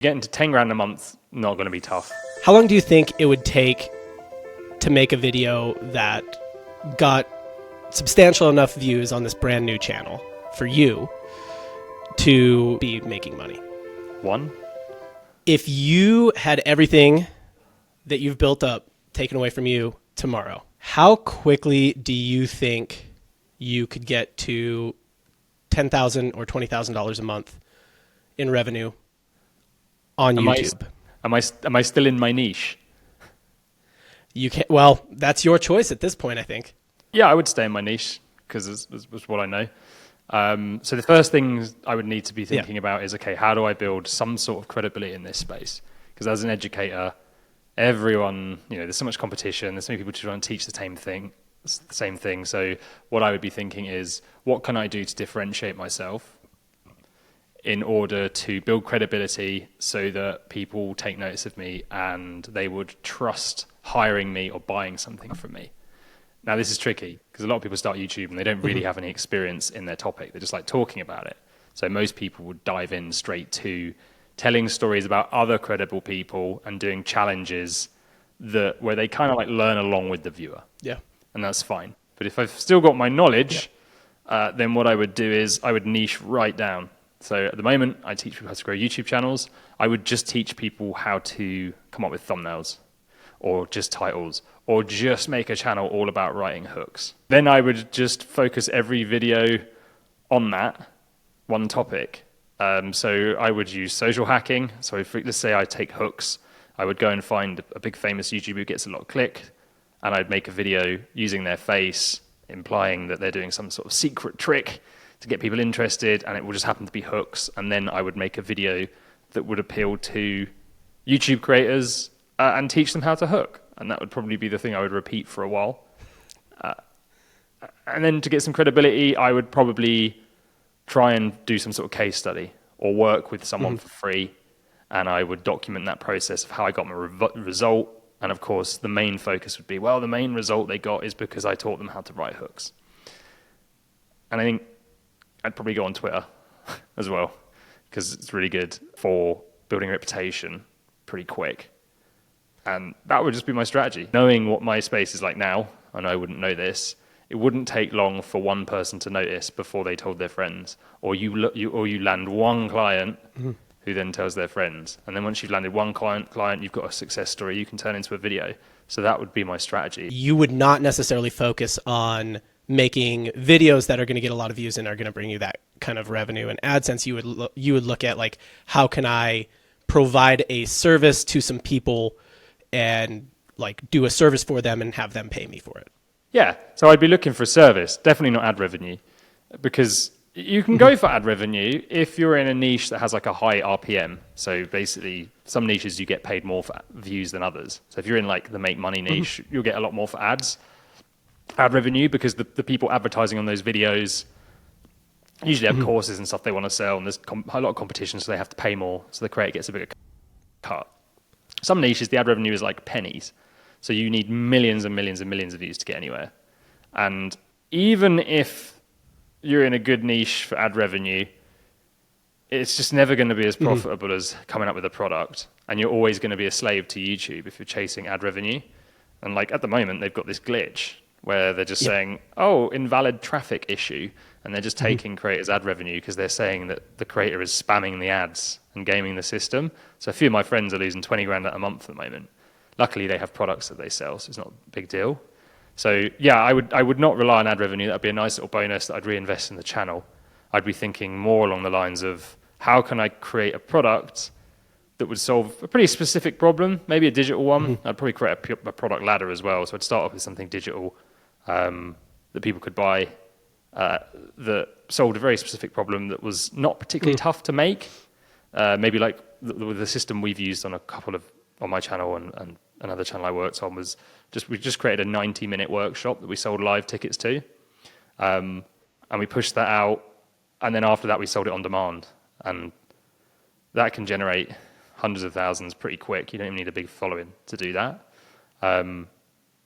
Getting to 10 grand a month, not going to be tough. How long do you think it would take to make a video that got substantial enough views on this brand new channel for you to be making money? 1. If you had everything that you've built up taken away from you tomorrow, how quickly do you think you could get to $10,000 or $20,000 a month in revenue on YouTube? Am I still in my niche? You can't. Well, that's your choice at this point, I think. Yeah, I would stay in my niche because it's what I know. So the first things I would need to be thinking about is, okay, how do I build some sort of credibility in this space? Because as an educator, everyone, there's so much competition. There's so many people trying to teach the same thing. So what I would be thinking is, what can I do to differentiate myself in order to build credibility so that people take notice of me and they would trust hiring me or buying something from me. Now, this is tricky because a lot of people start YouTube and they don't really have any experience in their topic. They just like talking about it. So most people would dive in straight to telling stories about other credible people and doing challenges where they kind of like learn along with the viewer. Yeah. And that's fine. But if I've still got my knowledge, then what I would do is I would niche right down. So at the moment, I teach people how to grow YouTube channels. I would just teach people how to come up with thumbnails or just titles or just make a channel all about writing hooks. Then I would just focus every video on that one topic. So I would use social hacking. So let's say I take hooks. I would go and find a big famous YouTuber who gets a lot of click, and I'd make a video using their face, implying that they're doing some sort of secret trick to get people interested, and it will just happen to be hooks. And then I would make a video that would appeal to YouTube creators and teach them how to hook. And that would probably be the thing I would repeat for a while. And then to get some credibility, I would probably try and do some sort of case study or work with someone for free. And I would document that process of how I got my result. And of course, the main focus would be, well, the main result they got is because I taught them how to write hooks. And I think I'd probably go on Twitter as well, because it's really good for building a reputation pretty quick. And that would just be my strategy. Knowing what my space is like now, and I wouldn't know this, it wouldn't take long for one person to notice before they told their friends, or you land one client who then tells their friends. And then once you've landed one client, you've got a success story you can turn into a video. So that would be my strategy. You would not necessarily focus on making videos that are going to get a lot of views and are going to bring you that kind of revenue and AdSense. You would look at like, how can I provide a service to some people and like do a service for them and have them pay me for it? Yeah, so I'd be looking for a service, definitely not ad revenue, because you can go for ad revenue if you're in a niche that has like a high RPM. So basically, some niches you get paid more for views than others. So if you're in like the make money niche, you'll get a lot more for ad revenue, because the people advertising on those videos usually have courses and stuff they want to sell, and there's a lot of competition, so they have to pay more, so the creator gets a bigger cut. Some niches, the ad revenue is like pennies. So you need millions and millions and millions of views to get anywhere. And even if you're in a good niche for ad revenue, it's just never going to be as profitable as coming up with a product. And you're always going to be a slave to YouTube if you're chasing ad revenue. And like at the moment, they've got this glitch where they're just saying, oh, invalid traffic issue. And they're just taking creators' ad revenue because they're saying that the creator is spamming the ads and gaming the system. So a few of my friends are losing 20 grand a month at the moment. Luckily, they have products that they sell, so it's not a big deal. So yeah, I would not rely on ad revenue. That'd be a nice little bonus that I'd reinvest in the channel. I'd be thinking more along the lines of, how can I create a product that would solve a pretty specific problem, maybe a digital one. I'd probably create a product ladder as well. So I'd start off with something digital that people could buy that solved a very specific problem that was not particularly tough to make. Maybe like the system we've used on on my channel and another channel I worked on was we just created a 90-minute workshop that we sold live tickets to. And we pushed that out. And then after that, we sold it on demand. And that can generate hundreds of thousands pretty quick. You don't even need a big following to do that. And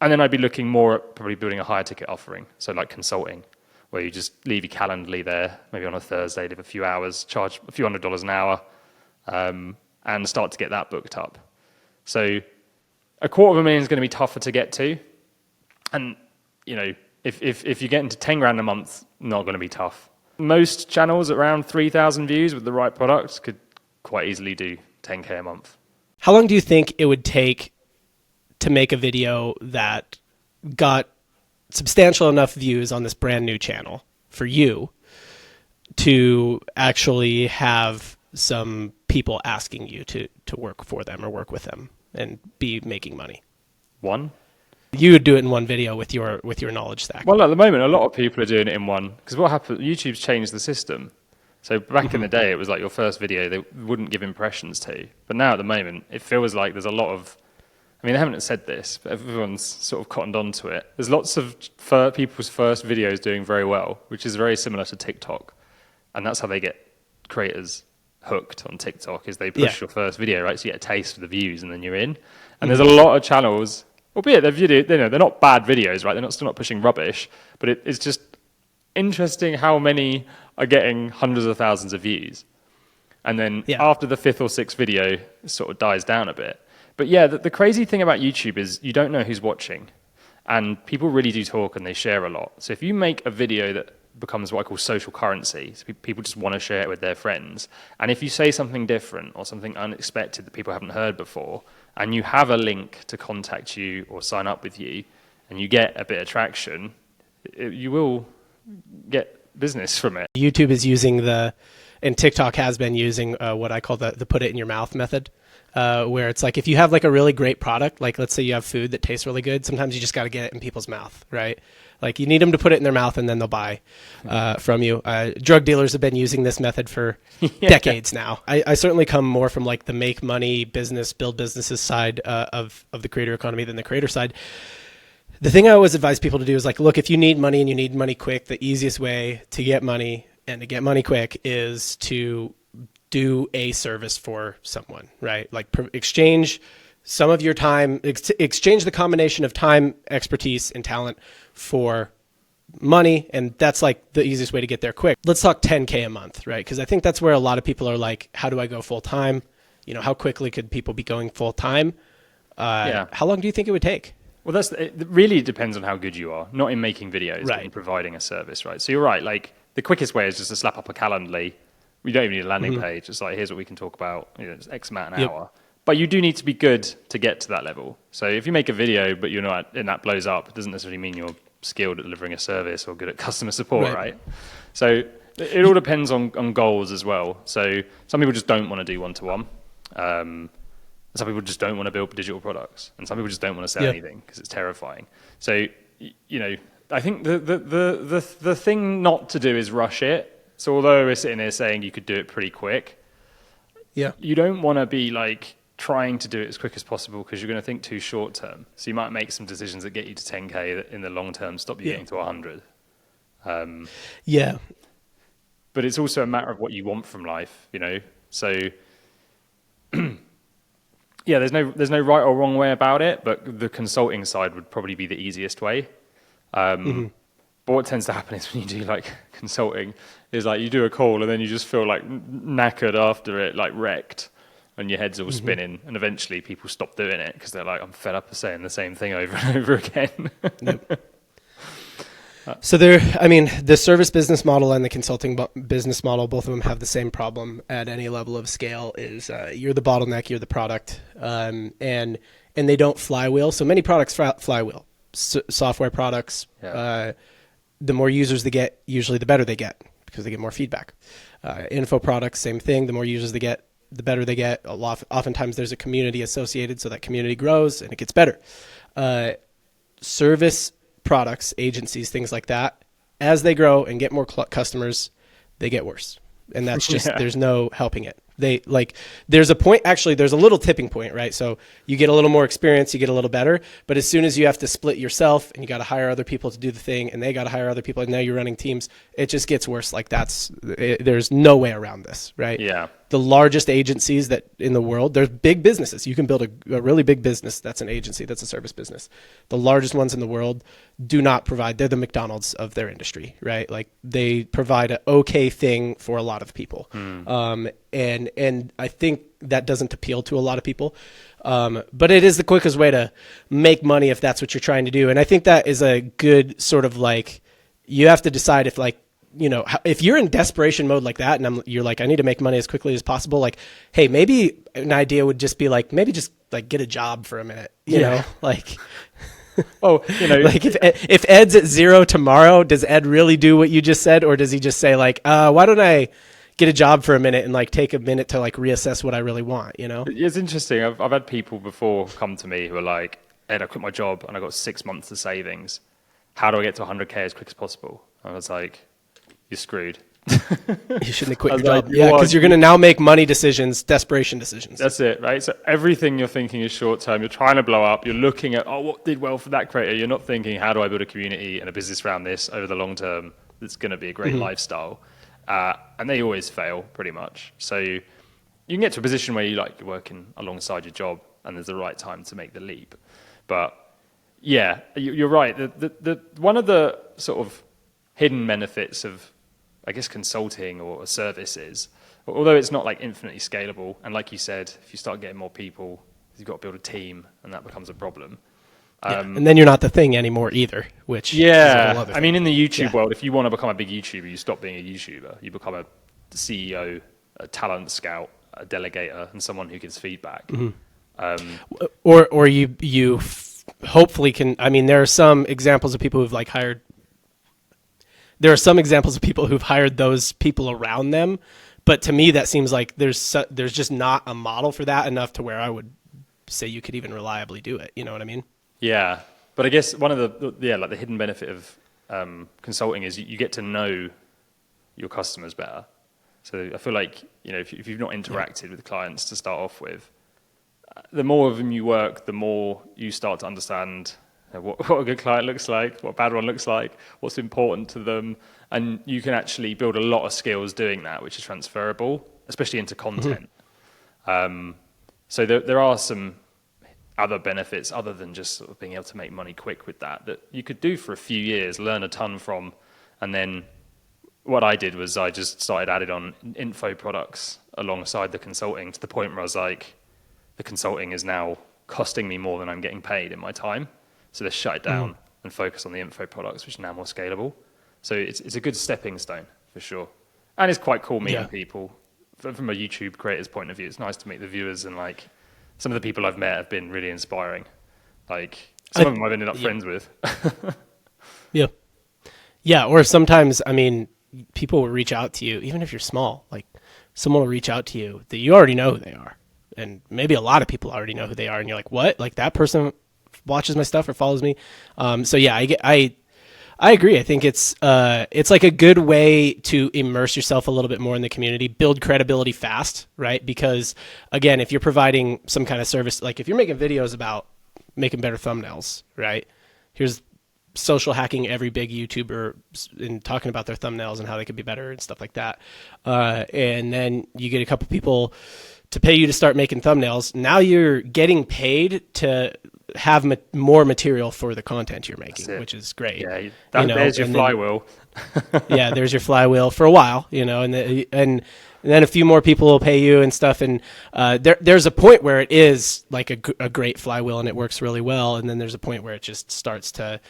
then I'd be looking more at probably building a higher ticket offering. So like consulting, where you just leave your Calendly there, maybe on a Thursday, live a few hours, charge a few $100s an hour, and start to get that booked up. So $250,000 is going to be tougher to get to. And, you know, if you get into 10 grand a month, not going to be tough. Most channels around 3,000 views with the right product could quite easily do 10K a month. How long do you think it would take to make a video that got substantial enough views on this brand new channel for you to actually have some people asking you to work for them or work with them and be making money? One. You would do it in one video with your knowledge stack. Well, at the moment, a lot of people are doing it in one, because what happened, YouTube's changed the system. So back in the day, it was like your first video, they wouldn't give impressions to. But now at the moment, it feels like there's a lot of, I mean, they haven't said this, but everyone's sort of cottoned on to it. There's lots of people's first videos doing very well, which is very similar to TikTok. And that's how they get creators hooked on TikTok, is they push your first video, right? So you get a taste of the views and then you're in. And there's a lot of channels, albeit they're not bad videos, right? They're still not pushing rubbish, but it's just interesting how many are getting hundreds of thousands of views. And then after the 5th or 6th video, it sort of dies down a bit. But yeah, the crazy thing about YouTube is you don't know who's watching. And people really do talk and they share a lot. So if you make a video that becomes what I call social currency, so people just want to share it with their friends. And if you say something different or something unexpected that people haven't heard before, and you have a link to contact you or sign up with you, and you get a bit of traction, you will get business from it. YouTube is using and TikTok has been using what I call the put it in your mouth method, where it's like if you have like a really great product, like let's say you have food that tastes really good, sometimes you just got to get it in people's mouth, right? Like you need them to put it in their mouth and then they'll buy from you. Drug dealers have been using this method for decades now. I certainly come more from like the make money business, build businesses side of the creator economy than the creator side. The thing I always advise people to do is like, look, if you need money and you need money quick, the easiest way to get money and to get money quick is to do a service for someone, right? Like exchange some of your time, exchange the combination of time, expertise, and talent for money. And that's like the easiest way to get there quick. Let's talk 10K a month, right? Because I think that's where a lot of people are like, how do I go full time? You know, how quickly could people be going full time? How long do you think it would take? Well, it really depends on how good you are, not in making videos, but in providing a service, right? So you're right. Like the quickest way is just to slap up a Calendly. We don't even need a landing page. It's like, here's what we can talk about. You know, it's X amount an hour. But you do need to be good to get to that level. So if you make a video, but you're not, and that blows up, it doesn't necessarily mean you're skilled at delivering a service or good at customer support, right? So it all depends on goals as well. So some people just don't want to do one-to-one. Some people just don't want to build digital products, and some people just don't want to sell anything because it's terrifying. So, you know, I think the thing not to do is rush it. So although we're sitting here saying you could do it pretty quick, you don't want to be like trying to do it as quick as possible because you're going to think too short term. So you might make some decisions that get you to 10K that in the long term stop you getting to 100. But it's also a matter of what you want from life, you know. So. Yeah, there's no right or wrong way about it, but the consulting side would probably be the easiest way. But what tends to happen is when you do like consulting is like you do a call and then you just feel like knackered after it, like wrecked, and your head's all spinning, and eventually people stop doing it because they're like, I'm fed up of saying the same thing over and over again. So the service business model and the consulting business model, both of them have the same problem at any level of scale is you're the bottleneck, you're the product, and they don't flywheel. So many products flywheel. Software products, the more users they get, usually the better they get because they get more feedback. Info products, same thing. The more users they get, the better they get. Oftentimes there's a community associated, so that community grows and it gets better. Service products, agencies, things like that, as they grow and get more customers, they get worse. And that's just, there's no helping it. There's a point, actually, there's a little tipping point, right? So you get a little more experience, you get a little better, but as soon as you have to split yourself and you got to hire other people to do the thing and they got to hire other people and now you're running teams, it just gets worse. Like there's no way around this, right? Yeah. The largest agencies that in the world, there's big businesses. You can build a really big business that's an agency, that's a service business. The largest ones in the world do not provide, they're the McDonald's of their industry, right? Like they provide an okay thing for a lot of people. And I think that doesn't appeal to a lot of people. But it is the quickest way to make money if that's what you're trying to do. And I think that is a good sort of like, you have to decide if like, you know, if you're in desperation mode like that and you're like, I need to make money as quickly as possible. Like, hey, maybe an idea would just be like, maybe just like get a job for a minute, you know, like, well, you know, like if Ed's at 0 tomorrow, does Ed really do what you just said? Or does he just say like, why don't I get a job for a minute and like take a minute to like reassess what I really want, you know? it's interesting. I've had people before come to me who are like, Ed, I quit my job and I got 6 months of savings. How do I get to 100K as quick as possible? I was like, you're screwed. You shouldn't have quit your like, job. Yeah, because you're going to now make money decisions, desperation decisions. That's it, right? So everything you're thinking is short term. You're trying to blow up. You're looking at, what did well for that creator? You're not thinking, how do I build a community and a business around this over the long term that's going to be a great lifestyle? And they always fail, pretty much. So you can get to a position where you're working alongside your job and there's the right time to make the leap. But yeah, you're right. The one of the sort of hidden benefits of, I guess, consulting or a service is, although it's not like infinitely scalable, and like you said, if you start getting more people, you've got to build a team, and that becomes a problem. And then you're not the thing anymore either, which is a whole other I mean, thing. in the YouTube world, if you want to become a big YouTuber, you stop being a YouTuber. You become a CEO, a talent scout, a delegator, and someone who gives feedback. Or you hopefully can. I mean, there are some examples of people who've like hired. There are some examples of people who've hired those people around them, but to me, that seems like there's just not a model for that enough to where I would say you could even reliably do it. You know what I mean? Yeah, but I guess one of the hidden benefit of consulting is you get to know your customers better. So I feel like, you know, if you've not interacted with clients to start off with, the more of them you work, the more you start to understand what a good client looks like, what a bad one looks like, what's important to them, and you can actually build a lot of skills doing that, which is transferable, especially into content. So there are some other benefits other than just sort of being able to make money quick with that you could do for a few years, learn a ton from, and then what I did was I just started adding on info products alongside the consulting to the point where I was like, the consulting is now costing me more than I'm getting paid in my time. So let's shut it down and focus on the info products, which are now more scalable. So it's a good stepping stone for sure. And it's quite cool meeting people. From a YouTube creator's point of view, it's nice to meet the viewers, and like some of the people I've met have been really inspiring. Like some of them I've ended up friends with. Yeah. Or sometimes, I mean, people will reach out to you, even if you're small, like someone will reach out to you that you already know who they are. And maybe a lot of people already know who they are. And you're like, what? Like that person watches my stuff or follows me. So yeah, I agree. I think it's like a good way to immerse yourself a little bit more in the community, build credibility fast, right? Because again, if you're providing some kind of service, like if you're making videos about making better thumbnails, right? Here's social hacking every big YouTuber and talking about their thumbnails and how they could be better and stuff like that. And then you get a couple people to pay you to start making thumbnails. Now you're getting paid to have more material for the content you're making, which is great. Yeah, there's your flywheel. Yeah, there's your flywheel for a while, you know, and then a few more people will pay you and stuff. And there's a point where it is like a great flywheel and it works really well. And then there's a point where it just starts to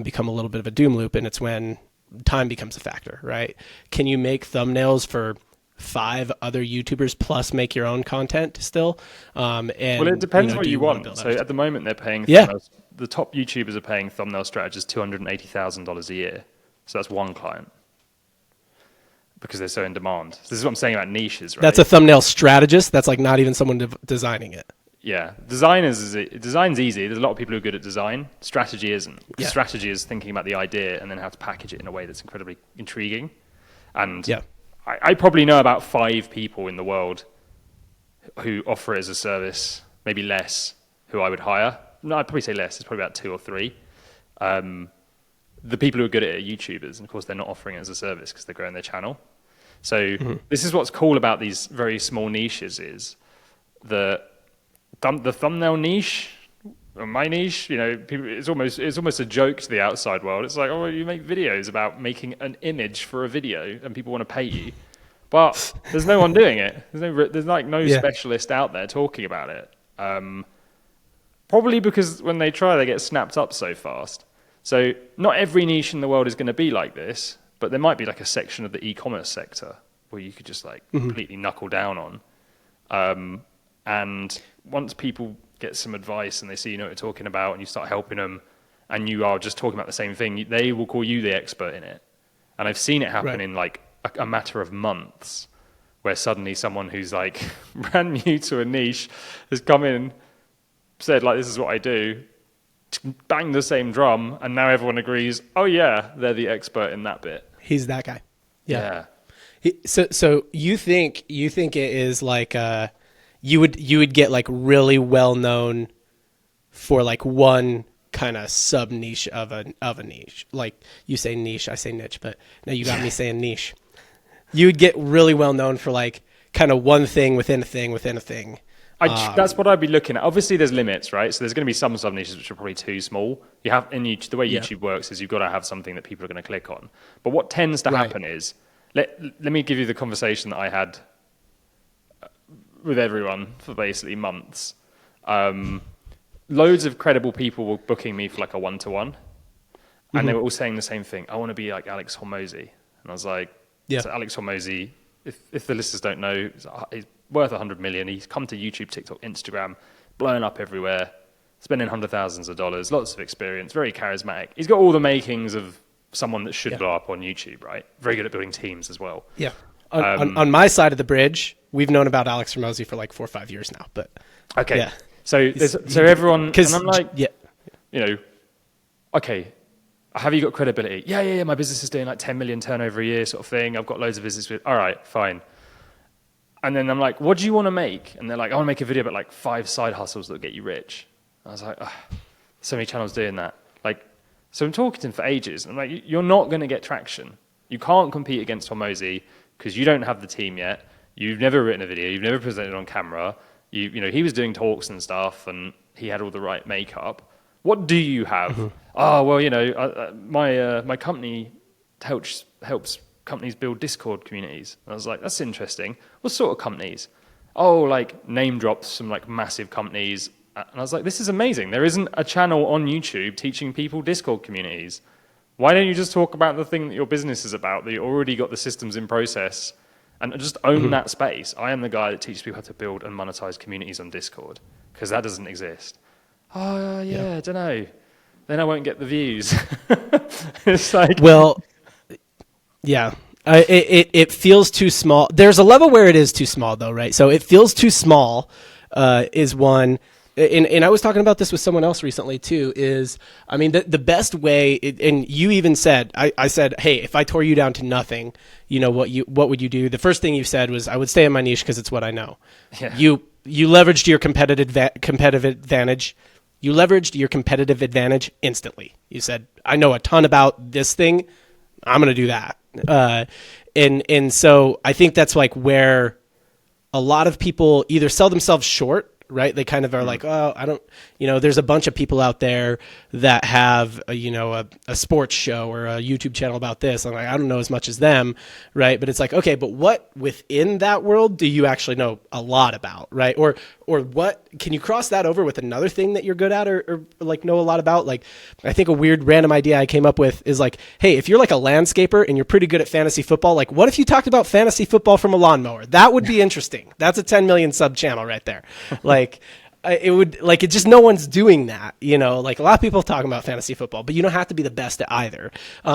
become a little bit of a doom loop, and it's when time becomes a factor, right? Can you make thumbnails for 5 other YouTubers plus make your own content still? And well, it depends what you want. So at the moment, they're paying the top YouTubers are paying thumbnail strategists $280,000 a year. So that's one client because they're so in demand. So this is what I'm saying about niches, right? That's a thumbnail strategist. That's like not even someone designing it. Yeah, design's easy. There's a lot of people who are good at design. Strategy isn't. Yeah. Strategy is thinking about the idea and then how to package it in a way that's incredibly intriguing. And I probably know about 5 people in the world who offer it as a service, maybe less, who I would hire. No, I'd probably say less. It's probably about 2 or 3. The people who are good at it are YouTubers, and of course they're not offering it as a service because they're growing their channel. So this is what's cool about these very small niches is the thumbnail niche, or my niche, you know, people, it's almost a joke to the outside world. It's like, oh, you make videos about making an image for a video and people want to pay you. but there's no one doing it. There's like no Yeah. specialist out there talking about it. Probably because when they try, they get snapped up so fast. So not every niche in the world is going to be like this, but there might be like a section of the e-commerce sector where you could just like completely knuckle down on. And once people get some advice and they see you know what you're talking about and you start helping them and you are just talking about the same thing, they will call you the expert in it. And I've seen it happen in like a matter of months where suddenly someone who's like brand new to a niche has come in, said like, this is what I do, bang the same drum, and now everyone agrees, oh yeah, they're the expert in that bit. He's that guy. Yeah. So you think it is like you would get like really well known for like one kind of sub niche of a niche. Like you say niche, I say niche, but no, you got me saying niche. You would get really well known for like kind of one thing within a thing within a thing. That's what I'd be looking at. Obviously, there's limits, right? So there's going to be some sub niches which are probably too small. You have, and the way YouTube works is you've got to have something that people are going to click on. But what tends to happen is, let me give you the conversation that I had with everyone for basically months. Loads of credible people were booking me for like a one-to-one, and they were all saying the same thing. I want to be like Alex Hormozy, and I was like, so Alex Hormozy, if the listeners don't know, he's worth 100 million. He's come to YouTube, TikTok, Instagram, blowing up everywhere, spending hundreds of thousands of dollars, lots of experience, very charismatic. He's got all the makings of someone that should blow up on YouTube, right? Very good at building teams as well. Yeah. On my side of the bridge, we've known about Alex Hormozy for like 4 or 5 years now. But okay, yeah. So everyone, and I'm like, you know, okay, have you got credibility? Yeah. My business is doing like 10 million turnover a year, sort of thing. I've got loads of business with. All right, fine. And then I'm like, what do you want to make? And they're like, I want to make a video about like 5 side hustles that get you rich. I was like, so many channels doing that. Like, so I'm talking to them for ages. And I'm like, you're not going to get traction. You can't compete against Hormozy because you don't have the team yet. You've never written a video. You've never presented on camera. You know, he was doing talks and stuff and he had all the right makeup. What do you have? Oh, well, you know, my company helps companies build Discord communities. And I was like, that's interesting. What sort of companies? Oh, like name drops some like massive companies. And I was like, this is amazing. There isn't a channel on YouTube teaching people Discord communities. Why don't you just talk about the thing that your business is about, that you already got the systems in process, and just own that space? I am the guy that teaches people how to build and monetize communities on Discord, because that doesn't exist. Oh, yeah, I don't know. Then I won't get the views. It's like... Well... Yeah, it feels too small. There's a level where it is too small, though, right? So it feels too small is one. And I was talking about this with someone else recently, too, is, I mean, the best way, and you even said, I said, hey, if I tore you down to nothing, you know, what would you do? The first thing you said was, I would stay in my niche because it's what I know. Yeah. You leveraged your competitive advantage. You leveraged your competitive advantage instantly. You said, I know a ton about this thing. I'm going to do that. And so I think that's like where a lot of people either sell themselves short, right? They kind of are like, oh, I don't, you know, there's a bunch of people out there that have, a sports show or a YouTube channel about this. I'm like, I don't know as much as them, right? But it's like, okay, but what within that world do you actually know a lot about, right? Or what, can you cross that over with another thing that you're good at or like know a lot about? Like, I think a weird random idea I came up with is like, hey, if you're like a landscaper and you're pretty good at fantasy football, like what if you talked about fantasy football from a lawnmower? That would be interesting. That's a 10 million sub channel right there. Like, it would like it just no one's doing that, you know, like a lot of people talking about fantasy football, but you don't have to be the best at either.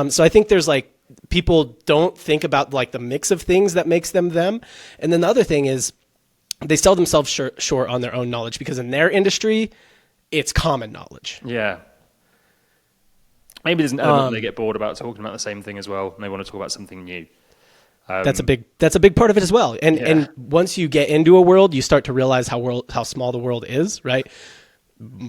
So I think there's like people don't think about like the mix of things that makes them. And then the other thing is they sell themselves short on their own knowledge because in their industry, it's common knowledge. Yeah. Maybe there's an element they get bored about talking about the same thing as well, and they want to talk about something new. That's a big part of it as well. And once you get into a world, you start to realize how small the world is, right?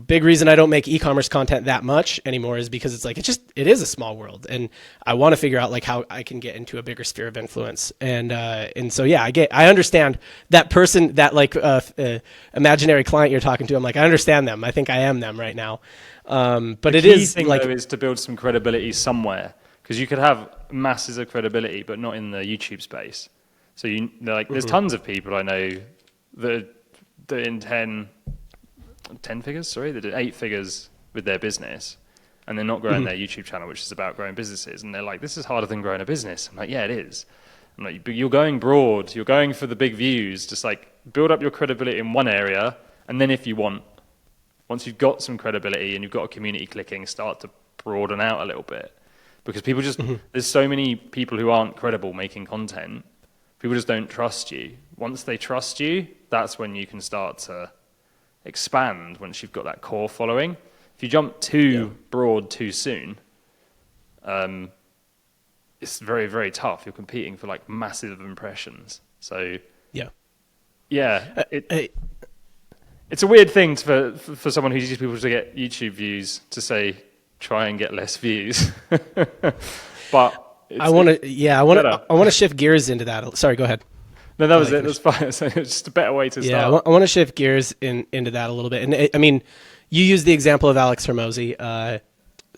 Big reason I don't make e-commerce content that much anymore is because it's like it is a small world, and I want to figure out like how I can get into a bigger sphere of influence. And so yeah, I understand that person, that like imaginary client you're talking to. I'm like, I understand them. I think I am them right now. But the it key is thing like though is to build some credibility somewhere, because you could have masses of credibility, but not in the YouTube space. So there's tons of people I know that in 10 figures, sorry, that did 8 figures with their business, and they're not growing their YouTube channel, which is about growing businesses. And they're like, this is harder than growing a business. I'm like, yeah, it is. I'm like, but you're going broad, you're going for the big views, just like build up your credibility in one area, and then if you want, once you've got some credibility and you've got a community clicking, start to broaden out a little bit. Because people just, there's so many people who aren't credible making content. People just don't trust you. Once they trust you, that's when you can start to expand, once you've got that core following. If you jump too broad too soon, it's very, very tough. You're competing for like massive impressions. So it's a weird thing for someone who uses people to get YouTube views to say, try and get less views. But I want to shift gears into that. Sorry, go ahead. No, that was it. That's fine. So it's just a better way to start. Yeah, I want to shift gears into that a little bit. And I mean, you used the example of Alex Hormozi,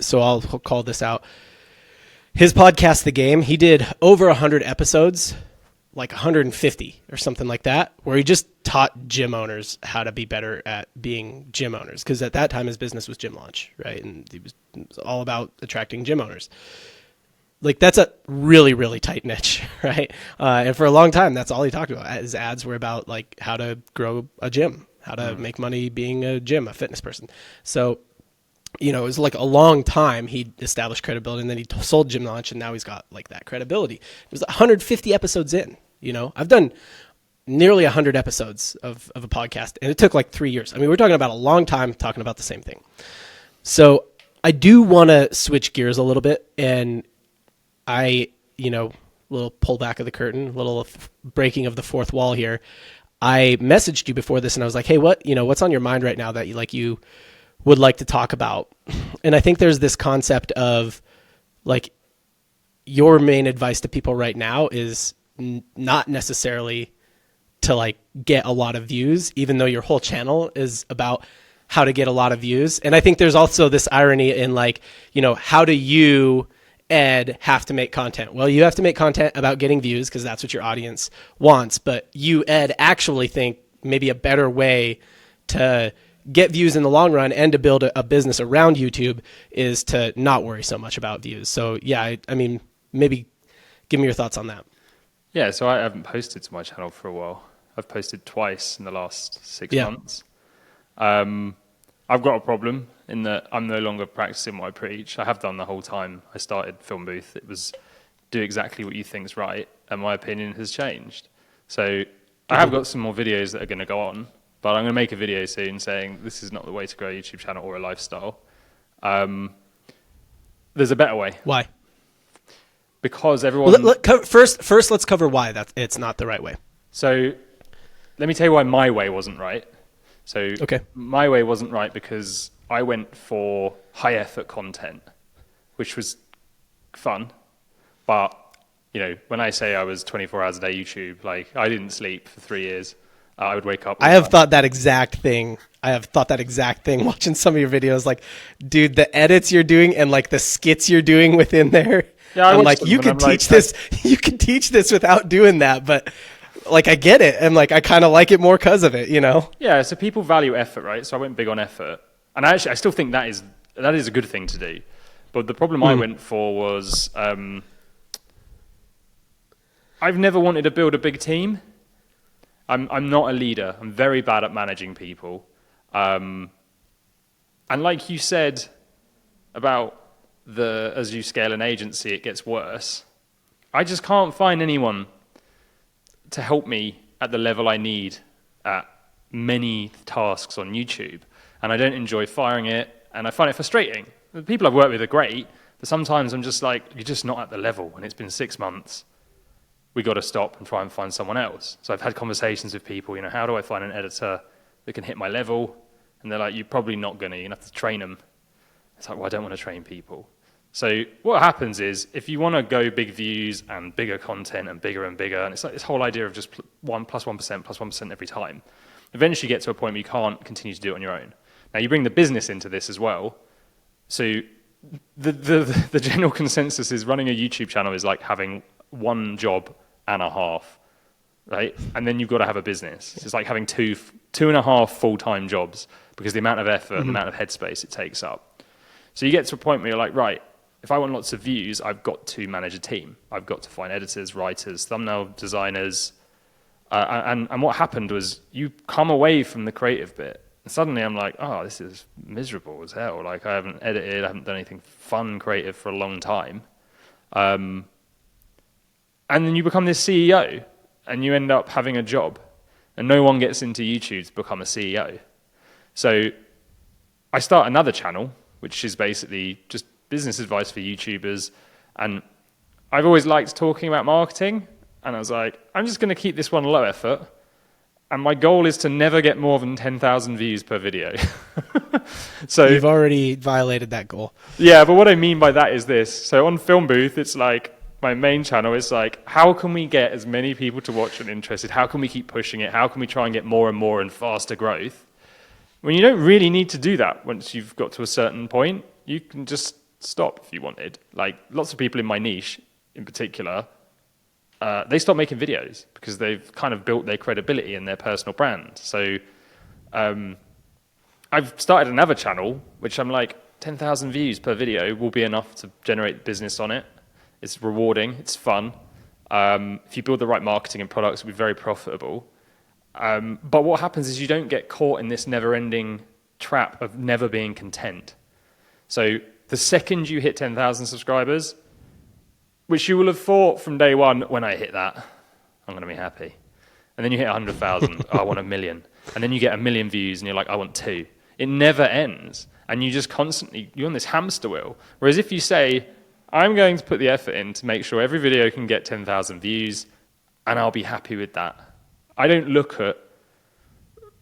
so I'll call this out. His podcast, The Game, he did over 100 episodes, like 150 or something like that, where he just taught gym owners how to be better at being gym owners. Because at that time, his business was Gym Launch, right? And it was all about attracting gym owners. Like, that's a really, really tight niche, right? And for a long time, that's all he talked about. His ads were about, like, how to grow a gym, how to make money being a fitness person. So, you know, it was like a long time he established credibility, and then he sold Gym Launch, and now he's got, like, that credibility. It was 150 episodes in, you know? I've done nearly 100 episodes of a podcast, and it took, like, 3 years. I mean, we're talking about a long time talking about the same thing. So I do want to switch gears a little bit, and little pull back of the curtain, little breaking of the fourth wall here. I messaged you before this and I was like, hey, what's on your mind right now that you would like to talk about? And I think there's this concept of like your main advice to people right now is not necessarily to like get a lot of views, even though your whole channel is about how to get a lot of views. And I think there's also this irony in like, how do you, Ed, have to make content? Well, you have to make content about getting views because that's what your audience wants. But you, Ed, actually think maybe a better way to get views in the long run and to build a business around YouTube is to not worry so much about views. So yeah, I mean, maybe give me your thoughts on that. Yeah, so I haven't posted to my channel for a while. I've posted twice in the last 6 months. I've got a problem in that I'm no longer practicing what I preach. I have done the whole time I started Film Booth. It was do exactly what you think's right, and my opinion has changed. So I have got some more videos that are going to go on, but I'm going to make a video soon saying this is not the way to grow a YouTube channel or a lifestyle. There's a better way. Why? Because everyone... First, let's cover why it's not the right way. So let me tell you why my way wasn't right. So my way wasn't right because I went for high effort content, which was fun. But, when I say I was 24 hours a day YouTube, like I didn't sleep for 3 years. I would wake up. I have thought that exact thing watching some of your videos. Like, dude, the edits you're doing and like the skits you're doing within there. Yeah, I'm like, you could teach this. You could teach this without doing that, but like I get it, and like I kind of like it more because of it, Yeah, so people value effort, right? So I went big on effort, and I still think that is a good thing to do. But the problem I went for was I've never wanted to build a big team. I'm not a leader. I'm very bad at managing people, and like you said about as you scale an agency, it gets worse. I just can't find anyone to help me at the level I need at many tasks on YouTube. And I don't enjoy firing it, and I find it frustrating. The people I've worked with are great, but sometimes I'm just like, you're just not at the level, and it's been 6 months. We got to stop and try and find someone else. So I've had conversations with people, how do I find an editor that can hit my level? And they're like, you're probably not going to, you're going to have to train them. It's like, well, I don't want to train people. So what happens is, if you want to go big views and bigger content and bigger, and it's like this whole idea of just 1 plus 1% plus 1% every time. Eventually you get to a point where you can't continue to do it on your own. Now you bring the business into this as well. So the general consensus is running a YouTube channel is like having one job and a half. right? And then you've got to have a business. It's like having two and a half full-time jobs because the amount of effort and the amount of headspace it takes up. So you get to a point where you're like, right, if I want lots of views, I've got to manage a team. I've got to find editors, writers, thumbnail designers. And what happened was you come away from the creative bit. And suddenly I'm like, oh, this is miserable as hell. Like I haven't edited, I haven't done anything fun, creative for a long time. And then you become this CEO and you end up having a job. And no one gets into YouTube to become a CEO. So I start another channel, which is basically just business advice for YouTubers. And I've always liked talking about marketing. And I was like, I'm just going to keep this one low effort. And my goal is to never get more than 10,000 views per video. So you've already violated that goal. Yeah, but what I mean by that is this. So on Film Booth, it's like my main channel is like, how can we get as many people to watch and interested? How can we keep pushing it? How can we try and get more and more and faster growth? When you don't really need to do that once you've got to a certain point, you can just stop if you wanted. Like lots of people in my niche in particular, they stop making videos because they've kind of built their credibility and their personal brand. So I've started another channel, which I'm like, 10,000 views per video will be enough to generate business on it. It's rewarding, it's fun. If you build the right marketing and products, it'll be very profitable. But what happens is you don't get caught in this never-ending trap of never being content. So the second you hit 10,000 subscribers, which you will have thought from day one, when I hit that, I'm going to be happy. And then you hit 100,000, oh, I want 1 million. And then you get 1 million views and you're like, I want 2. It never ends. And you just constantly, you're on this hamster wheel. Whereas if you say, I'm going to put the effort in to make sure every video can get 10,000 views and I'll be happy with that. I don't look at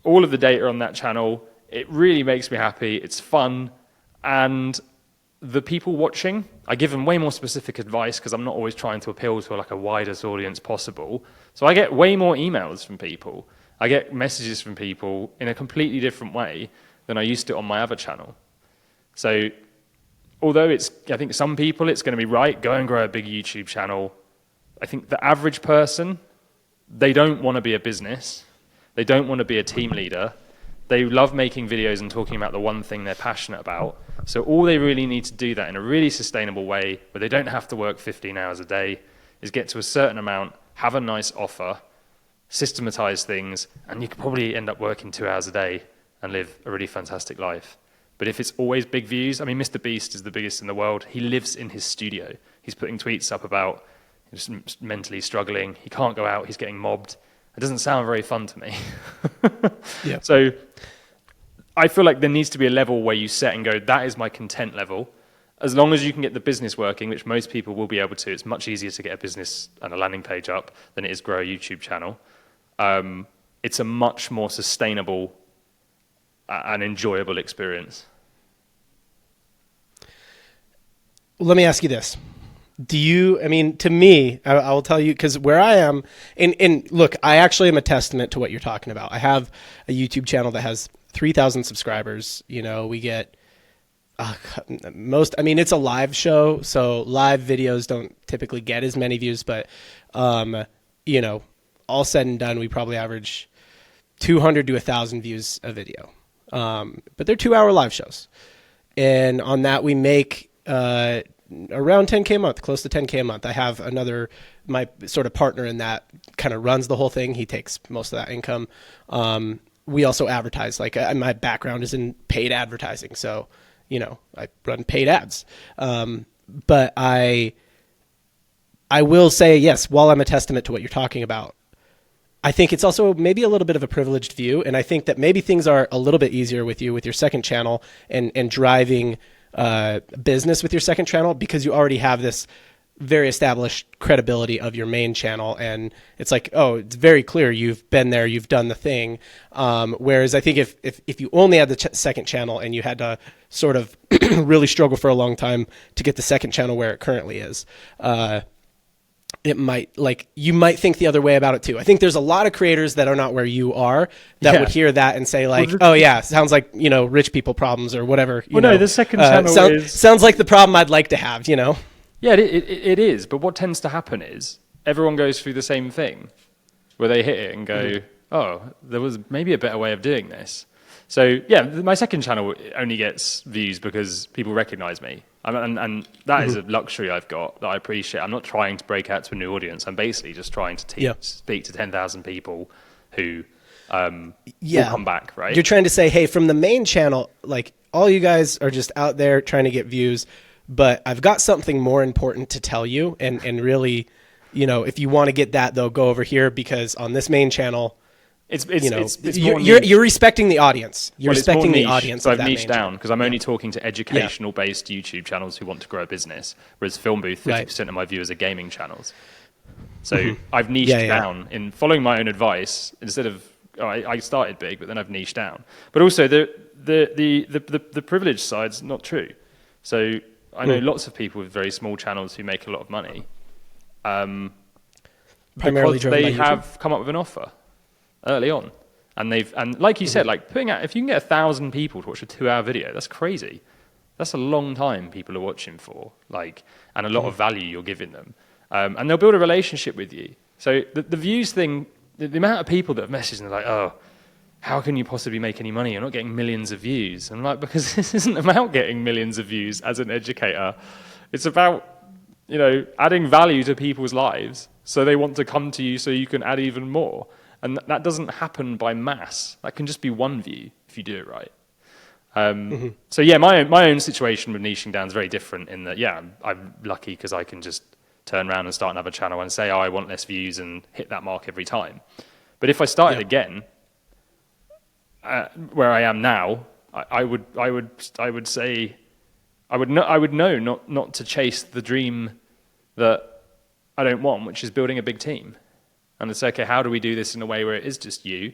all of the data on that channel. It really makes me happy. It's fun. And the people watching, I give them way more specific advice because I'm not always trying to appeal to like a widest audience possible. So I get way more emails from people. I get messages from people in a completely different way than I used to on my other channel. So although I think some people it's going to be right, go and grow a big YouTube channel. I think the average person, they don't want to be a business. They don't want to be a team leader. They love making videos and talking about the one thing they're passionate about. So all they really need to do that in a really sustainable way, where they don't have to work 15 hours a day, is get to a certain amount, have a nice offer, systematize things, and you could probably end up working 2 hours a day and live a really fantastic life. But if it's always big views, I mean, Mr. Beast is the biggest in the world. He lives in his studio. He's putting tweets up about just mentally struggling. He can't go out. He's getting mobbed. It doesn't sound very fun to me. Yeah. So I feel like there needs to be a level where you set and go, that is my content level. As long as you can get the business working, which most people will be able to, it's much easier to get a business and a landing page up than it is grow a YouTube channel. It's a much more sustainable and enjoyable experience. Let me ask you this. To me, I will tell you, because where I am, and look, I actually am a testament to what you're talking about. I have a YouTube channel that has 3,000 subscribers. You know, we get it's a live show, so live videos don't typically get as many views, but, all said and done, we probably average 200 to 1,000 views a video. But they're 2-hour live shows. And on that, we make around 10K a month, close to 10K a month. I have my sort of partner in that kind of runs the whole thing. He takes most of that income. We also advertise. Like my background is in paid advertising. So, I run paid ads. But I will say, yes, while I'm a testament to what you're talking about, I think it's also maybe a little bit of a privileged view. And I think that maybe things are a little bit easier with you with your second channel and driving business with your second channel, because you already have this very established credibility of your main channel. And it's like, oh, it's very clear you've been there, you've done the thing. Whereas I think if you only had the second channel and you had to sort of really struggle for a long time to get the second channel where it currently is, you might think the other way about it too. I think there's a lot of creators that are not where you are that would hear that and say like, oh yeah, sounds like, rich people problems or whatever. No, the second channel sounds like the problem I'd like to have, Yeah, it is. But what tends to happen is everyone goes through the same thing. where they hit it and go, oh, there was maybe a better way of doing this. So yeah, my second channel only gets views because people recognize me. And that is a luxury I've got that I appreciate. I'm not trying to break out to a new audience. I'm basically just trying to speak to 10,000 people who will come back, right? You're trying to say, hey, from the main channel, like all you guys are just out there trying to get views, but I've got something more important to tell you. And really, you know, if you want to get that, though, go over here, because on this main channel, you're respecting the audience. You're respecting the audience. So I've niched down because I'm only talking to educational-based YouTube channels who want to grow a business, whereas Film Booth, 50% of my viewers are gaming channels. So I've niched down in following my own advice instead of I started big, but then I've niched down. But also the privilege side's not true. So I know lots of people with very small channels who make a lot of money. Primarily because they have come up with an offer early on, and like you said, like putting out, if you can get 1,000 people to watch a 2-hour video, that's crazy. That's a long time people are watching for, like, and a lot of value you're giving them, and they'll build a relationship with you. So the views thing, the amount of people that have messaged and they're like, oh, how can you possibly make any money? You're not getting millions of views. And I'm like, because this isn't about getting millions of views as an educator. It's about, you know, adding value to people's lives so they want to come to you so you can add even more. And that doesn't happen by mass. That can just be one view if you do it right. So yeah, my own situation with niching down is very different in that, yeah, I'm lucky because I can just turn around and start another channel and say, oh, I want less views and hit that mark every time. But if I started again, where I am now, I would say, I would know not to chase the dream that I don't want, which is building a big team. And it's okay, how do we do this in a way where it is just you?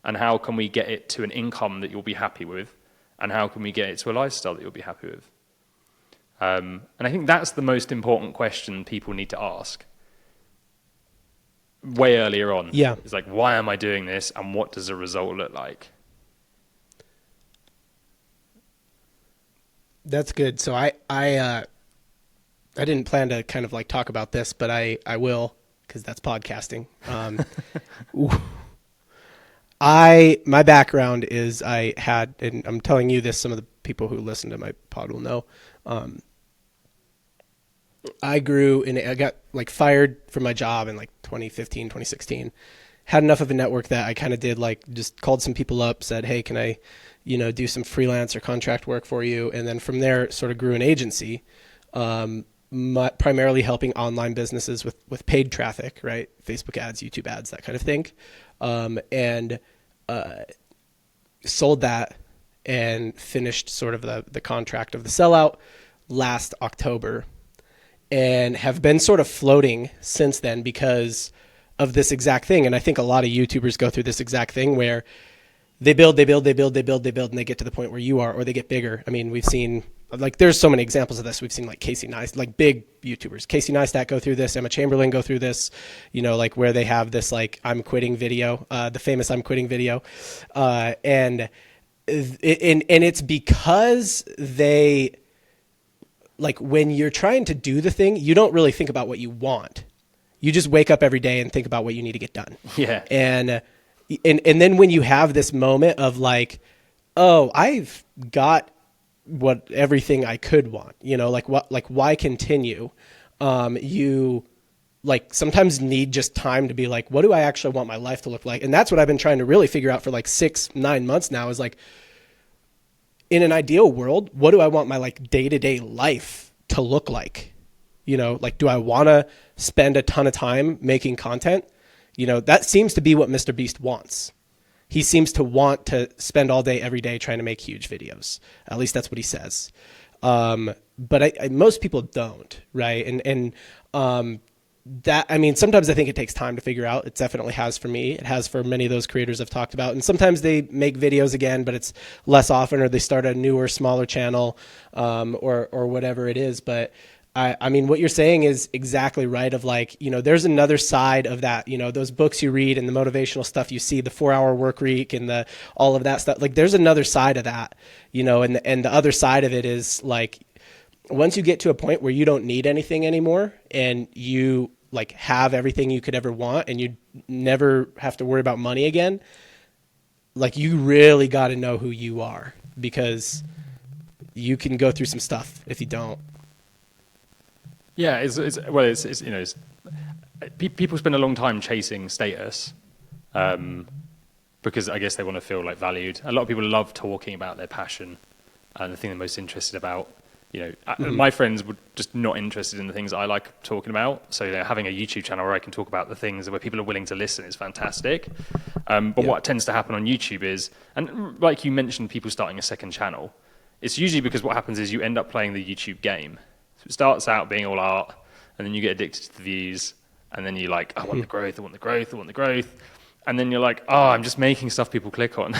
And how can we get it to an income that you'll be happy with? And how can we get it to a lifestyle that you'll be happy with? And I think that's the most important question people need to ask way earlier on. Yeah. It's like, why am I doing this? And what does the result look like? That's good. So I didn't plan to kind of like talk about this, but I will, because that's podcasting. My background is I had, and I'm telling you this, some of the people who listen to my pod will know. I grew and I got like fired from my job in like 2015, 2016. Had enough of a network that I kind of did like just called some people up, said, hey, can I, you know, do some freelance or contract work for you? And then from there sort of grew an agency, primarily helping online businesses with paid traffic, right? Facebook ads, YouTube ads, that kind of thing. And sold that and finished sort of the contract of the sellout last October, and have been sort of floating since then because of this exact thing. And I think a lot of YouTubers go through this exact thing where they build, and they get to the point where you are, or they get bigger. I mean, we've seen, like, there's so many examples of this. We've seen like Casey Neistat, like big YouTubers, Casey Neistat go through this, Emma Chamberlain go through this, you know, like where they have this, like, I'm quitting video, the famous I'm quitting video. And it's because they, like, when you're trying to do the thing, you don't really think about what you want. You just wake up every day and think about what you need to get done. Yeah. And then when you have this moment of like, oh, I've got everything I could want, you know, like what, like why continue? You like sometimes need just time to be like, what do I actually want my life to look like? And that's what I've been trying to really figure out for like 6-9 months now, is like, in an ideal world, what do I want my like day-to-day life to look like? You know, like, do I want to spend a ton of time making content? You know, that seems to be what Mr. Beast wants. He seems to want to spend all day, every day trying to make huge videos. At least that's what he says. But most people don't, right? And that, I mean, sometimes I think it takes time to figure out. It definitely has for me. It has for many of those creators I've talked about. And sometimes they make videos again, but it's less often, or they start a newer, smaller channel, or whatever it is. But I mean, what you're saying is exactly right, of like, you know, there's another side of that, you know, those books you read and the motivational stuff you see, the 4-hour work week and all of that stuff. Like, there's another side of that, you know, and the other side of it is like, once you get to a point where you don't need anything anymore, and you like have everything you could ever want and you never have to worry about money again, like you really got to know who you are, because you can go through some stuff if you don't. Yeah, people spend a long time chasing status, because I guess they want to feel like valued. A lot of people love talking about their passion and the thing they're most interested about. My friends were just not interested in the things I like talking about. So having a YouTube channel where I can talk about the things where people are willing to listen is fantastic. But what tends to happen on YouTube is, and like you mentioned, people starting a second channel, it's usually because what happens is you end up playing the YouTube game. So it starts out being all art, and then you get addicted to the views, and then you're like, I want the growth, I want the growth, I want the growth. And then you're like, oh, I'm just making stuff people click on.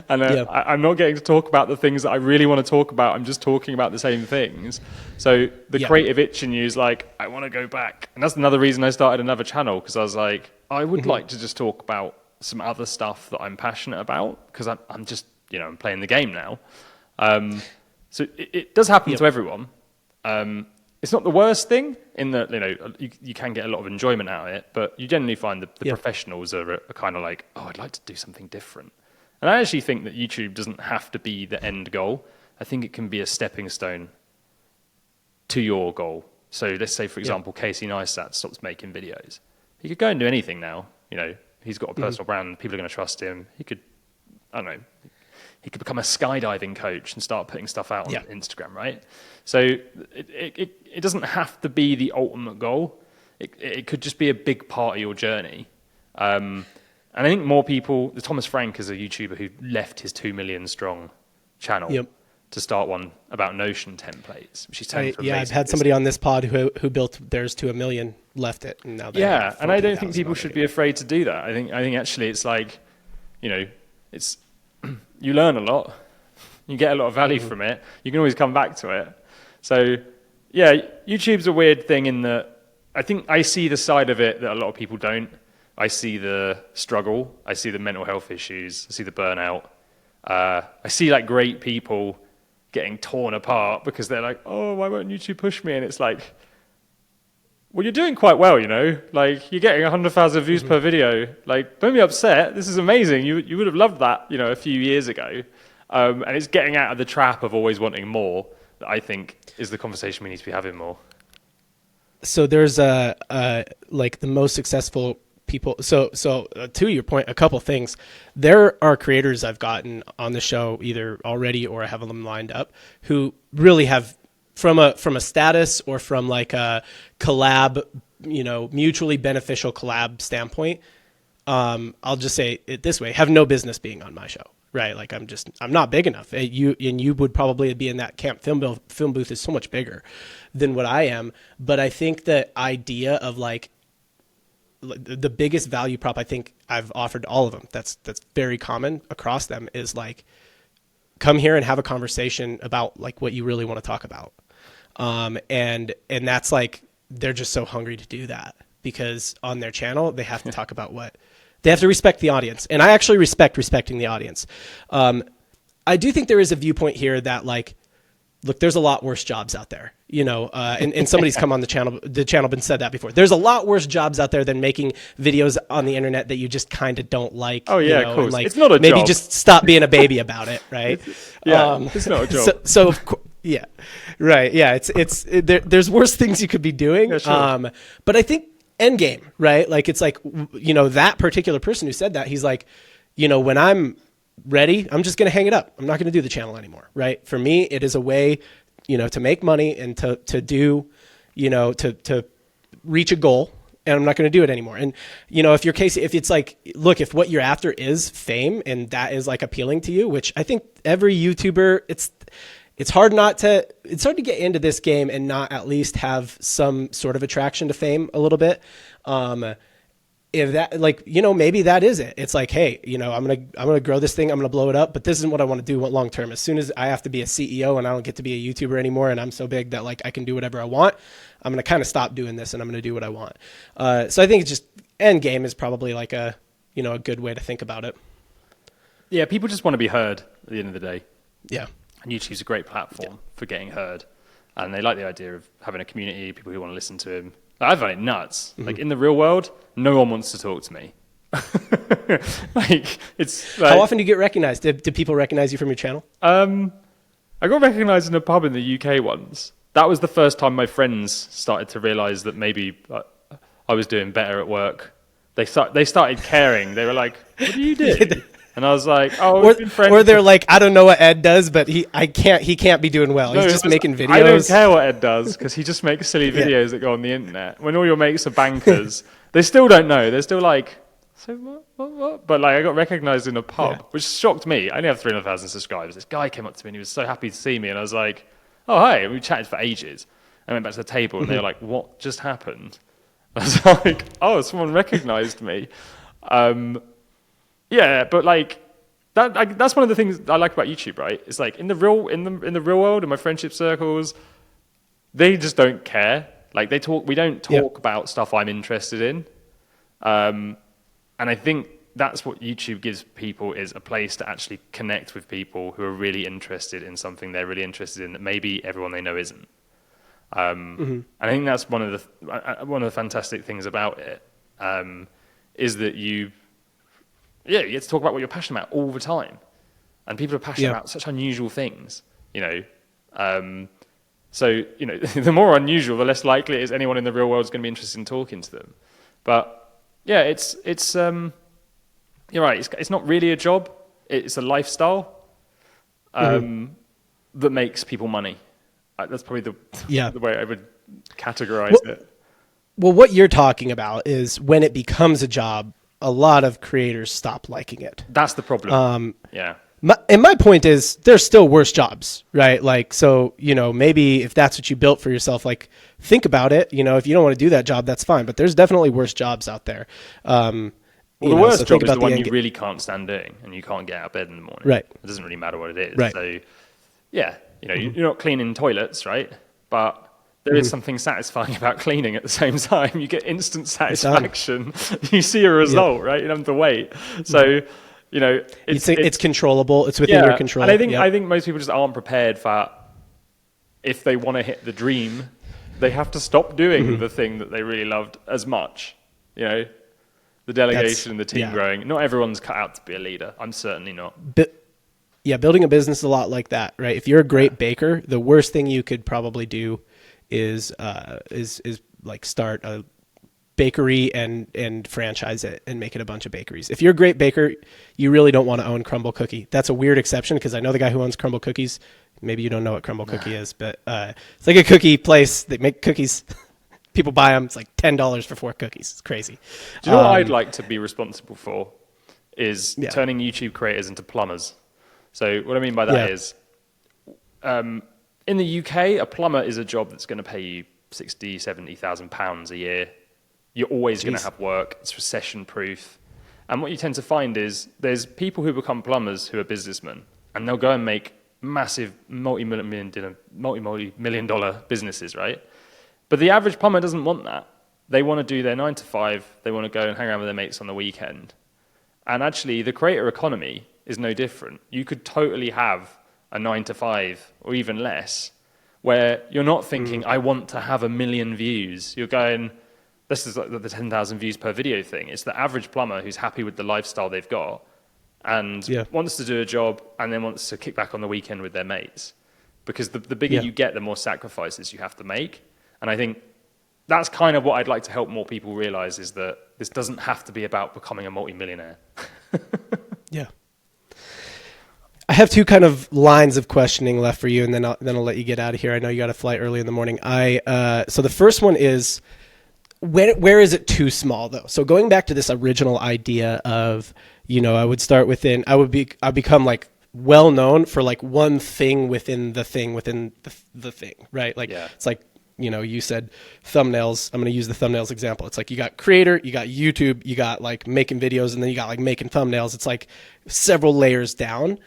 And I'm not getting to talk about the things that I really want to talk about. I'm just talking about the same things. So the creative itch in you is like, I want to go back. And that's another reason I started another channel, because I was like, I would like to just talk about some other stuff that I'm passionate about, because I'm just, I'm playing the game now. So it does happen to everyone. It's not the worst thing in that, you can get a lot of enjoyment out of it, but you generally find that the professionals are kind of like, oh, I'd like to do something different. And I actually think that YouTube doesn't have to be the end goal. I think it can be a stepping stone to your goal. So let's say, for example, Casey Neistat stops making videos. He could go and do anything now. He's got a personal brand. People are going to trust him. He could, I don't know, he could become a skydiving coach and start putting stuff out on Instagram, right? So it doesn't have to be the ultimate goal. It could just be a big part of your journey. And I think more people, Thomas Frank is a YouTuber who left his 2 million strong channel to start one about Notion templates, which he's turned from I've had somebody on this pod who built theirs to 1 million, left it, and now and I don't think people should be afraid to do that. I think actually it's like, it's you learn a lot, you get a lot of value from it. You can always come back to it. So YouTube's a weird thing in that I think I see the side of it that a lot of people don't. I see the struggle. I see the mental health issues. I see the burnout. I see like great people getting torn apart because they're like, oh, why won't YouTube push me? And it's like, well, you're doing quite well, like you're getting 100,000 views per video. Like, don't be upset. This is amazing. You would have loved that, a few years ago. And it's getting out of the trap of always wanting more that I think is the conversation we need to be having more. So there's like the most successful people. So to your point, a couple things. There are creators I've gotten on the show either already or I have them lined up who really have, from a status or from like a collab, mutually beneficial collab standpoint, I'll just say it this way, have no business being on my show, right? Like I'm not big enough. You would probably be in that camp. Film booth is so much bigger than what I am. But I think the idea of like the biggest value prop I think I've offered all of them, that's very common across them, is like, come here and have a conversation about like what you really want to talk about. And that's like, they're just so hungry to do that because on their channel, they have to talk about they have to respect the audience. And I actually respecting the audience. I do think there is a viewpoint here that like, look, there's a lot worse jobs out there, and somebody's come on the channel been said that before. There's a lot worse jobs out there than making videos on the internet that you just kind of don't like. Oh yeah, of course. And like, it's not a maybe job. Just stop being a baby about it, right? It's not a job. So of course, yeah, right. Yeah, there's worse things you could be doing. Yeah, sure. But I think end game, right? Like it's like, that particular person who said that, he's like, when I'm ready, I'm just going to hang it up. I'm not going to do the channel anymore, right? For me, it is a way, to make money and to do, to reach a goal, and I'm not going to do it anymore. And, if your case, if it's like, look, if what you're after is fame and that is like appealing to you, which I think every YouTuber, it's hard to get into this game and not at least have some sort of attraction to fame a little bit. If that, like, maybe that is it. It's like, hey, I'm going to grow this thing. I'm going to blow it up, but this isn't what I want to do long term. As soon as I have to be a CEO and I don't get to be a YouTuber anymore, and I'm so big that like I can do whatever I want, I'm going to kind of stop doing this and I'm going to do what I want. So I think it's just end game is probably like a good way to think about it. Yeah. People just want to be heard at the end of the day. Yeah. And YouTube's a great platform for getting heard. And they like the idea of having a community, people who want to listen to him. I find it nuts. Like in the real world, no one wants to talk to me. Like it's like, How often do you get recognized? Do people recognize you from your channel? I got recognised in a pub in the UK once. That was the first time my friends started to realise that maybe I was doing better at work. They started caring. They were like, "What do you do?" And I was like, "Oh, we've been friends." Or they're like, "I don't know what Ed does, but he can't be doing well. He's just making videos." I don't care what Ed does because he just makes silly videos that go on the internet. When all your mates are bankers, they still don't know. They're still like, "So what?" But like, I got recognised in a pub, which shocked me. I only have 300,000 subscribers. This guy came up to me and he was so happy to see me, and I was like, "Oh, hi." And we chatted for ages. I went back to the table and they were like, "What just happened?" I was like, "Oh, someone recognised me." Yeah, but like that's one of the things I like about YouTube, right? It's like in the real world, in my friendship circles, they just don't care. Like we don't talk about stuff I'm interested in. And I think that's what YouTube gives people, is a place to actually connect with people who are really interested in something they're really interested in that maybe everyone they know isn't. And I think that's one of the fantastic things about it, is that you get to talk about what you're passionate about all the time, and people are passionate about such unusual things, you know. So you know, the more unusual, the less likely it is anyone in the real world is going to be interested in talking to them. But yeah, it's you're right. It's not really a job. It's a lifestyle that makes people money. That's probably the way I would categorize it. Well, what you're talking about is when it becomes a job, a lot of creators stop liking it. That's the problem. My point is there's still worse jobs, right? Like, so, you know, maybe if that's what you built for yourself, like think about it. You know, if you don't want to do that job, that's fine. But there's definitely worse jobs out there. Well, the worst job is the one you really can't stand doing and you can't get out of bed in the morning. Right. It doesn't really matter what it is. Right. So, yeah, you know, you're not cleaning toilets, right? But there is something satisfying about cleaning at the same time. You get instant satisfaction. You see a result, right? You don't have to wait. So, you know, it's controllable. It's within your control. And I think most people just aren't prepared for, if they want to hit the dream, they have to stop doing the thing that they really loved as much. You know, the delegation and the team growing. Not everyone's cut out to be a leader. I'm certainly not. Building a business is a lot like that, right? If you're a great baker, the worst thing you could probably do is like start a bakery and franchise it and make it a bunch of bakeries. If you're a great baker, you really don't want to own Crumble Cookie. That's a weird exception because I know the guy who owns Crumble Cookies. Maybe you don't know what Crumble Cookie is, but it's like a cookie place. They make cookies. People buy them. It's like $10 for 4 cookies. It's crazy. Do you know what I'd like to be responsible for is turning YouTube creators into plumbers. So what I mean by that is, in the UK, a plumber is a job that's going to pay you £60,000, £70,000 a year. You're always going to have work. It's recession-proof. And what you tend to find is there's people who become plumbers who are businessmen, and they'll go and make massive multi-million dollar businesses, right? But the average plumber doesn't want that. They want to do their 9 to 5. They want to go and hang around with their mates on the weekend. And actually, the creator economy is no different. You could totally have a 9 to 5 or even less, where you're not thinking, I want to have 1 million views. You're going, this is like the 10,000 views per video thing. It's the average plumber who's happy with the lifestyle they've got and wants to do a job and then wants to kick back on the weekend with their mates. Because the bigger you get, the more sacrifices you have to make. And I think that's kind of what I'd like to help more people realize, is that this doesn't have to be about becoming a multimillionaire. Yeah. I have 2 kind of lines of questioning left for you, and then I'll let you get out of here. I know you got a flight early in the morning. So the first one is, where is it too small though? So going back to this original idea of, you know, I would start within, I'd become like well known for like one thing within the thing, right? Like it's like, you know, you said thumbnails. I'm going to use the thumbnails example. It's like you got creator, you got YouTube, you got like making videos, and then you got like making thumbnails. It's like several layers down.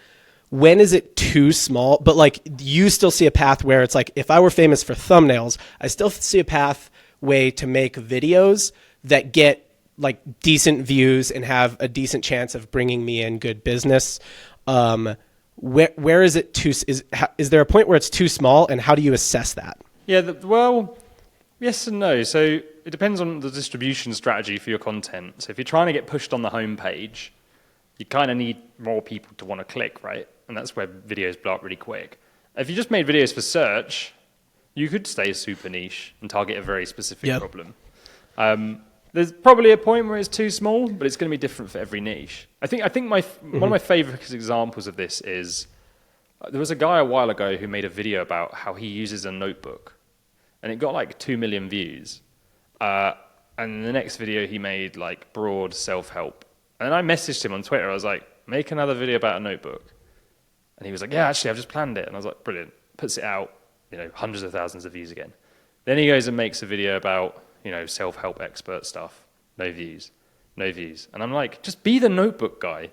When is it too small? But like you still see a path where it's like, if I were famous for thumbnails, I still see a pathway to make videos that get like decent views and have a decent chance of bringing me in good business. Where is it too? Is there a point where it's too small, and how do you assess that? Yeah, well, yes and no. So it depends on the distribution strategy for your content. So if you're trying to get pushed on the homepage, you kind of need more people to want to click, right? And that's where videos blow up really quick. If you just made videos for search, you could stay super niche and target a very specific problem. There's probably a point where it's too small, but it's going to be different for every niche. I think one of my favorite examples of this is there was a guy a while ago who made a video about how he uses a notebook, and it got like 2 million views. And the next video he made like broad self-help. And I messaged him on Twitter. I was like, make another video about a notebook. And he was like, yeah, actually, I've just planned it. And I was like, brilliant. Puts it out, hundreds of thousands of views again. Then he goes and makes a video about, self-help expert stuff. No views. And I'm like, just be the notebook guy.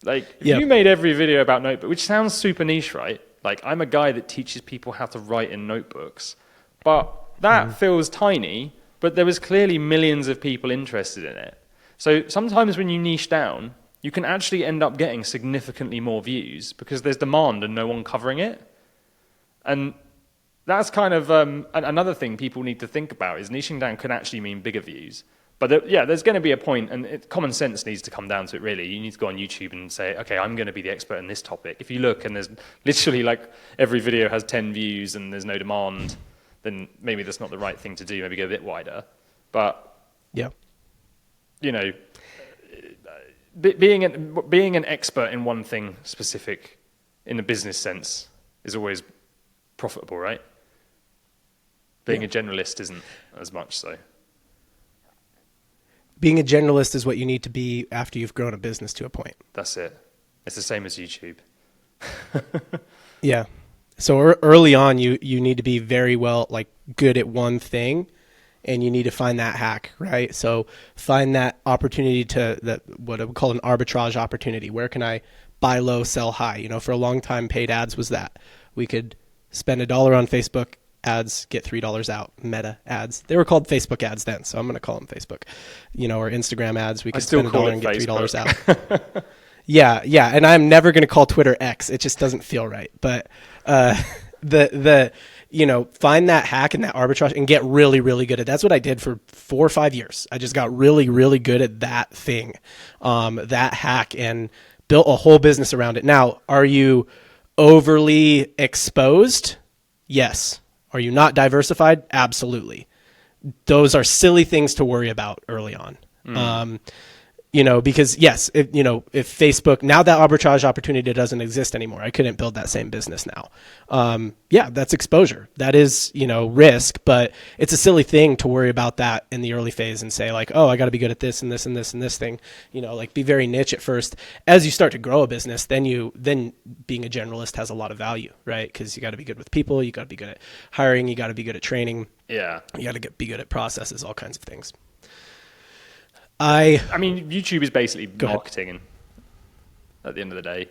Like, if you made every video about notebook, which sounds super niche, right? Like, I'm a guy that teaches people how to write in notebooks. But that feels tiny, but there was clearly millions of people interested in it. So sometimes when you niche down, you can actually end up getting significantly more views because there's demand and no one covering it. And that's kind of another thing people need to think about is niching down can actually mean bigger views. But there's going to be a point, and common sense needs to come down to it, really. You need to go on YouTube and say, okay, I'm going to be the expert in this topic. If you look and there's literally like every video has 10 views and there's no demand, then maybe that's not the right thing to do. Maybe go a bit wider. But being an expert in one thing specific in a business sense is always profitable, right? Being a generalist isn't as much so. Being a generalist is what you need to be after you've grown a business to a point. That's it. It's the same as YouTube. Yeah. So early on, you need to be very good at one thing, and you need to find that hack, right? So find that opportunity what I would call an arbitrage opportunity. Where can I buy low, sell high? For a long time, paid ads was that. We could spend $1 on Facebook ads, get $3 out. Meta ads. They were called Facebook ads then, so I'm going to call them Facebook. Or Instagram ads. We could spend $1 and get $3 out. Yeah. And I'm never going to call Twitter X. It just doesn't feel right. But find that hack and that arbitrage and get really, really good at it. That's what I did for 4 or 5 years. I just got really, really good at that thing, that hack, and built a whole business around it. Now, are you overly exposed? Yes. Are you not diversified? Absolutely. Those are silly things to worry about early on. Because yes, if Facebook, now that arbitrage opportunity doesn't exist anymore, I couldn't build that same business now. That's exposure. That is, risk, but it's a silly thing to worry about that in the early phase and say like, oh, I got to be good at this and this and this and this thing, be very niche at first. As you start to grow a business, then being a generalist has a lot of value, right? Because you got to be good with people. You got to be good at hiring. You got to be good at training. Yeah. You got to be good at processes, all kinds of things. I mean, YouTube is basically marketing at the end of the day.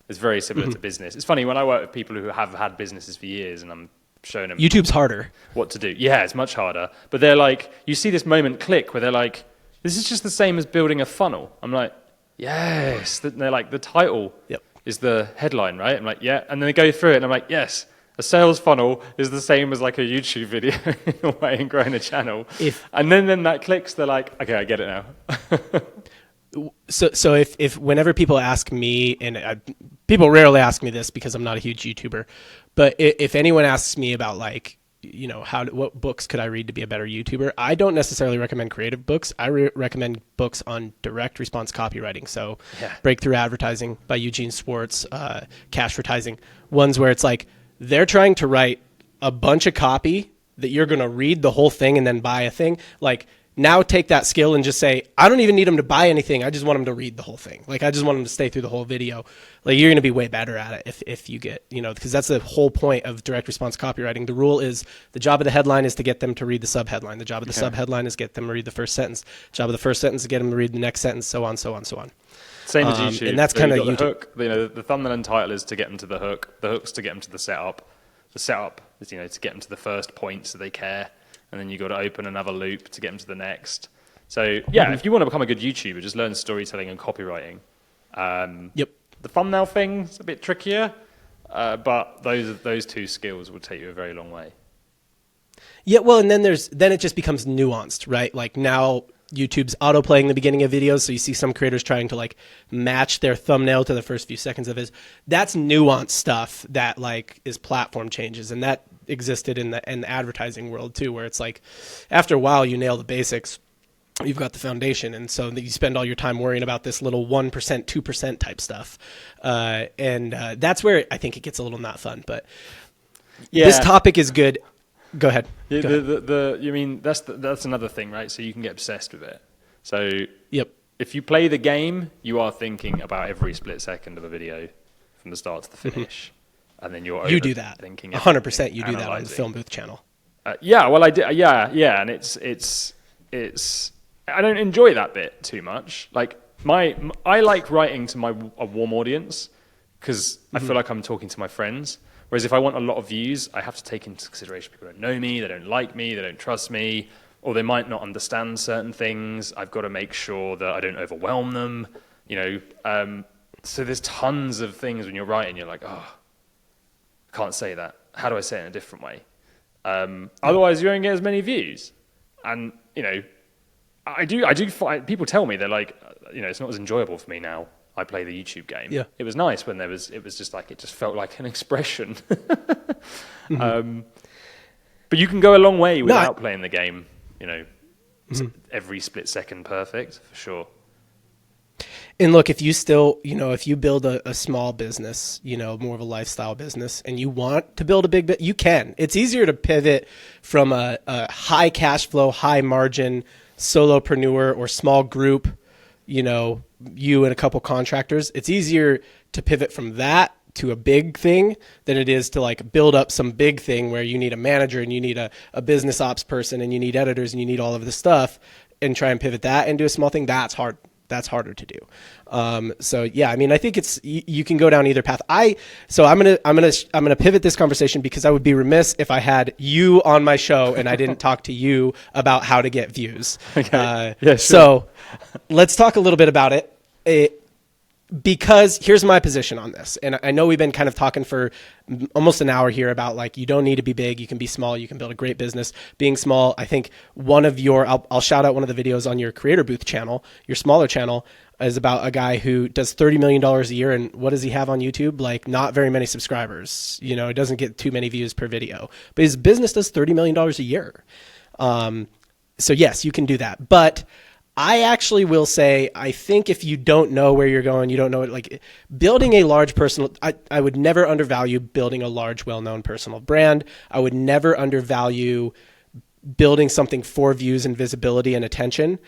It's very similar to business. It's funny, when I work with people who have had businesses for years and I'm showing them YouTube's harder. What to do. Yeah, it's much harder. But they're like, you see this moment click where they're like, this is just the same as building a funnel. I'm like, yes. They're like, the title is the headline, right? I'm like, yeah. And then they go through it and I'm like, yes. A sales funnel is the same as like a YouTube video in a way in growing a channel. And then that clicks, they're like, okay, I get it now. So if whenever people ask me, and people rarely ask me this because I'm not a huge YouTuber, but if anyone asks me about what books could I read to be a better YouTuber, I don't necessarily recommend creative books. I recommend books on direct response copywriting. So Breakthrough Advertising by Eugene Schwartz, Cashvertising, ones where it's like, they're trying to write a bunch of copy that you're going to read the whole thing and then buy a thing. Like, now take that skill and just say, I don't even need them to buy anything. I just want them to read the whole thing. Like, I just want them to stay through the whole video. Like, you're going to be way better at it if you get, because that's the whole point of direct response copywriting. The rule is the job of the headline is to get them to read the subheadline. The job of the subheadline is to get them to read the first sentence. The job of the first sentence is to get them to read the next sentence, so on, so on, so on. Same as YouTube. And that's kind of YouTube. The hook, the thumbnail and title is to get them to the hook. The hook's to get them to the setup. The setup is, to get them to the first point so they care. And then you got to open another loop to get them to the next. So, if you want to become a good YouTuber, just learn storytelling and copywriting. The thumbnail thing's a bit trickier, but those two skills will take you a very long way. Yeah, well, and then it just becomes nuanced, right? Like now YouTube's autoplaying the beginning of videos, so you see some creators trying to like match their thumbnail to the first few seconds of his. That's nuanced stuff that like is platform changes, and that existed in the advertising world too, where it's like after a while you nail the basics, you've got the foundation, and so you spend all your time worrying about this little 1%, 2% type stuff, and that's where I think it gets a little not fun. But this topic is good. Go ahead. Yeah, Go ahead. you mean that's another thing, right? So you can get obsessed with it. So Yep. if you play the game, you are thinking about every split second of a video from the start to the finish, and then You do that. thinking 100%. You do that on the Film Booth channel. Yeah, well, I did. Yeah, and it's. I don't enjoy that bit too much. Like I like writing to a warm audience because I feel like I'm talking to my friends. Whereas if I want a lot of views, I have to take into consideration people don't know me, they don't like me, they don't trust me, or they might not understand certain things. I've got to make sure that I don't overwhelm them. So there's tons of things when you're writing, you're like, oh, I can't say that. How do I say it in a different way? Otherwise, you won't get as many views. And I do find people tell me they're like, it's not as enjoyable for me now. I play the YouTube game. Yeah. It was nice when it was just like, it just felt like an expression. But you can go a long way without playing the game, every split second perfect, for sure. And look, if you still, if you build a small business, more of a lifestyle business, and you want to build a big bit, you can. It's easier to pivot from a high cash flow, high margin solopreneur or small group, you and a couple contractors. It's easier to pivot from that to a big thing than it is to like build up some big thing where you need a manager and you need a business ops person and you need editors and you need all of this stuff, and try and pivot that into a small thing. That's hard. That's harder to do. So yeah, I mean, I think you can go down either path. So I'm gonna pivot this conversation because I would be remiss if I had you on my show and I didn't talk to you about how to get views. Okay. Yeah, sure. So let's talk a little bit about it. Because here's my position on this. And I know we've been kind of talking for almost an hour here about like, you don't need to be big. You can be small. You can build a great business. Being small, I think I'll shout out one of the videos on your Creator Booth channel, your smaller channel, is about a guy who does $30 million a year. And what does he have on YouTube? Like not very many subscribers. He doesn't get too many views per video, but his business does $30 million a year. So yes, you can do that. But I actually will say, I think if you don't know where you're going, you don't know it, like building a large personal, I would never undervalue building a large, well-known personal brand. I would never undervalue building something for views and visibility and attention,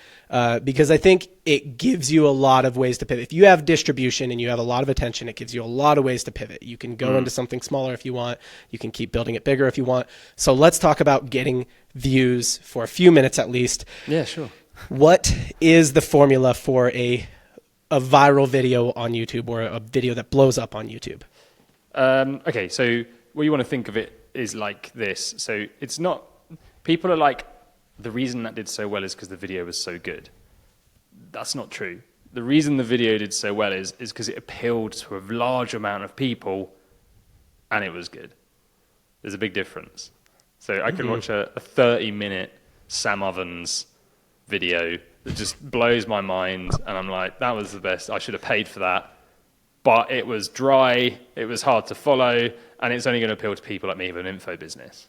because I think it gives you a lot of ways to pivot. If you have distribution and you have a lot of attention, it gives you a lot of ways to pivot. You can go into something smaller if you want. You can keep building it bigger if you want. So let's talk about getting views for a few minutes at least. Yeah, sure. What is the formula for a viral video on YouTube, or a video that blows up on YouTube? Okay, so what you want to think of it is like this. So it's not, people are like, the reason that did so well is because the video was so good. That's not true. The reason the video did so well is because it appealed to a large amount of people and it was good. There's a big difference. So I can watch a 30-minute Sam Ovens video that just blows my mind, and I'm like, that was the best. I should have paid for that. But it was dry, it was hard to follow, and it's only going to appeal to people like me with an info business.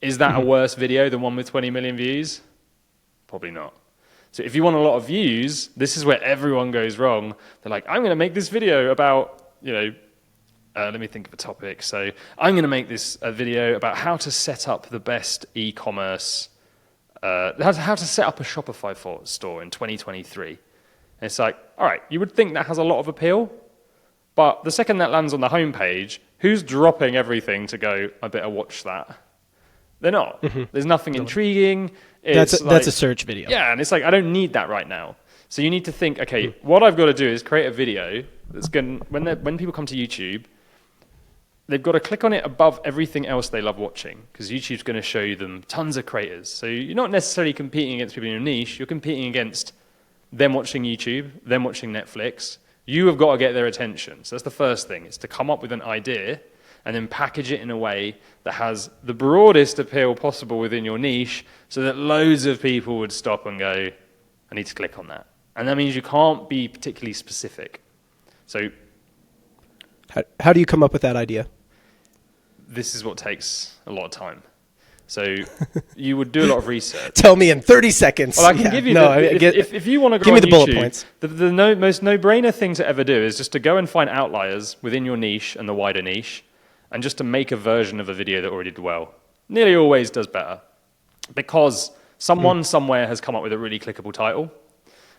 Is that a worse video than one with 20 million views? Probably not. So if you want a lot of views, this is where everyone goes wrong. They're like, I'm going to make this video about, let me think of a topic. So I'm going to make this video about how to set up the best e-commerce, how to set up a Shopify store in 2023. And it's like, all right, you would think that has a lot of appeal, but the second that lands on the homepage, who's dropping everything to go, I better watch that? They're not. There's nothing intriguing. That's a search video. Yeah, and it's like, I don't need that right now. So you need to think, okay, what I've got to do is create a video that's going, when people come to YouTube, they've got to click on it above everything else they love watching, because YouTube's going to show them tons of creators. So you're not necessarily competing against people in your niche. You're competing against them watching YouTube, them watching Netflix. You have got to get their attention. So that's the first thing, is to come up with an idea and then package it in a way that has the broadest appeal possible within your niche so that loads of people would stop and go, I need to click on that. And that means you can't be particularly specific. So How do you come up with that idea? this is what takes a lot of time. So you would do a lot of research. Tell me in 30 seconds. Well, I can give you if you want to go give me on the YouTube, bullet points. The most no-brainer thing to ever do is just to go and find outliers within your niche and the wider niche, and just to make a version of a video that already did well. Nearly always does better, because someone somewhere has come up with a really clickable title,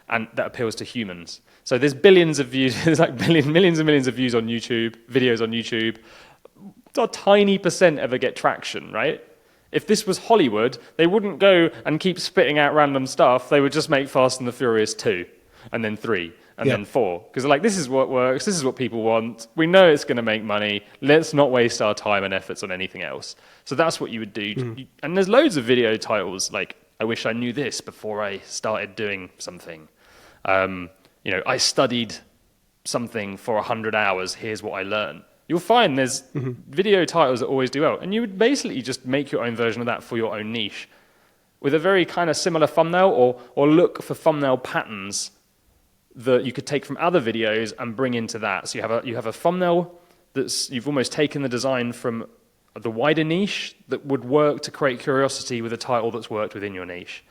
and that appeals to humans. So there's billions of views, there's like millions and millions of views on YouTube, videos on YouTube. A tiny percent ever get traction, right? If this was Hollywood, they wouldn't go and keep spitting out random stuff. They would just make Fast and the Furious 2, and then 3, and then 4. Because they're like, this is what works, this is what people want. We know it's going to make money. Let's not waste our time and efforts on anything else. So that's what you would do. And there's loads of video titles like, I wish I knew this before I started doing something. I studied something for 100 hours. Here's what I learned. You'll find there's video titles that always do well. And you would basically just make your own version of that for your own niche with a very kind of similar thumbnail, or look for thumbnail patterns that you could take from other videos and bring into that. So you have a thumbnail you've almost taken the design from the wider niche that would work to create curiosity with a title that's worked within your niche.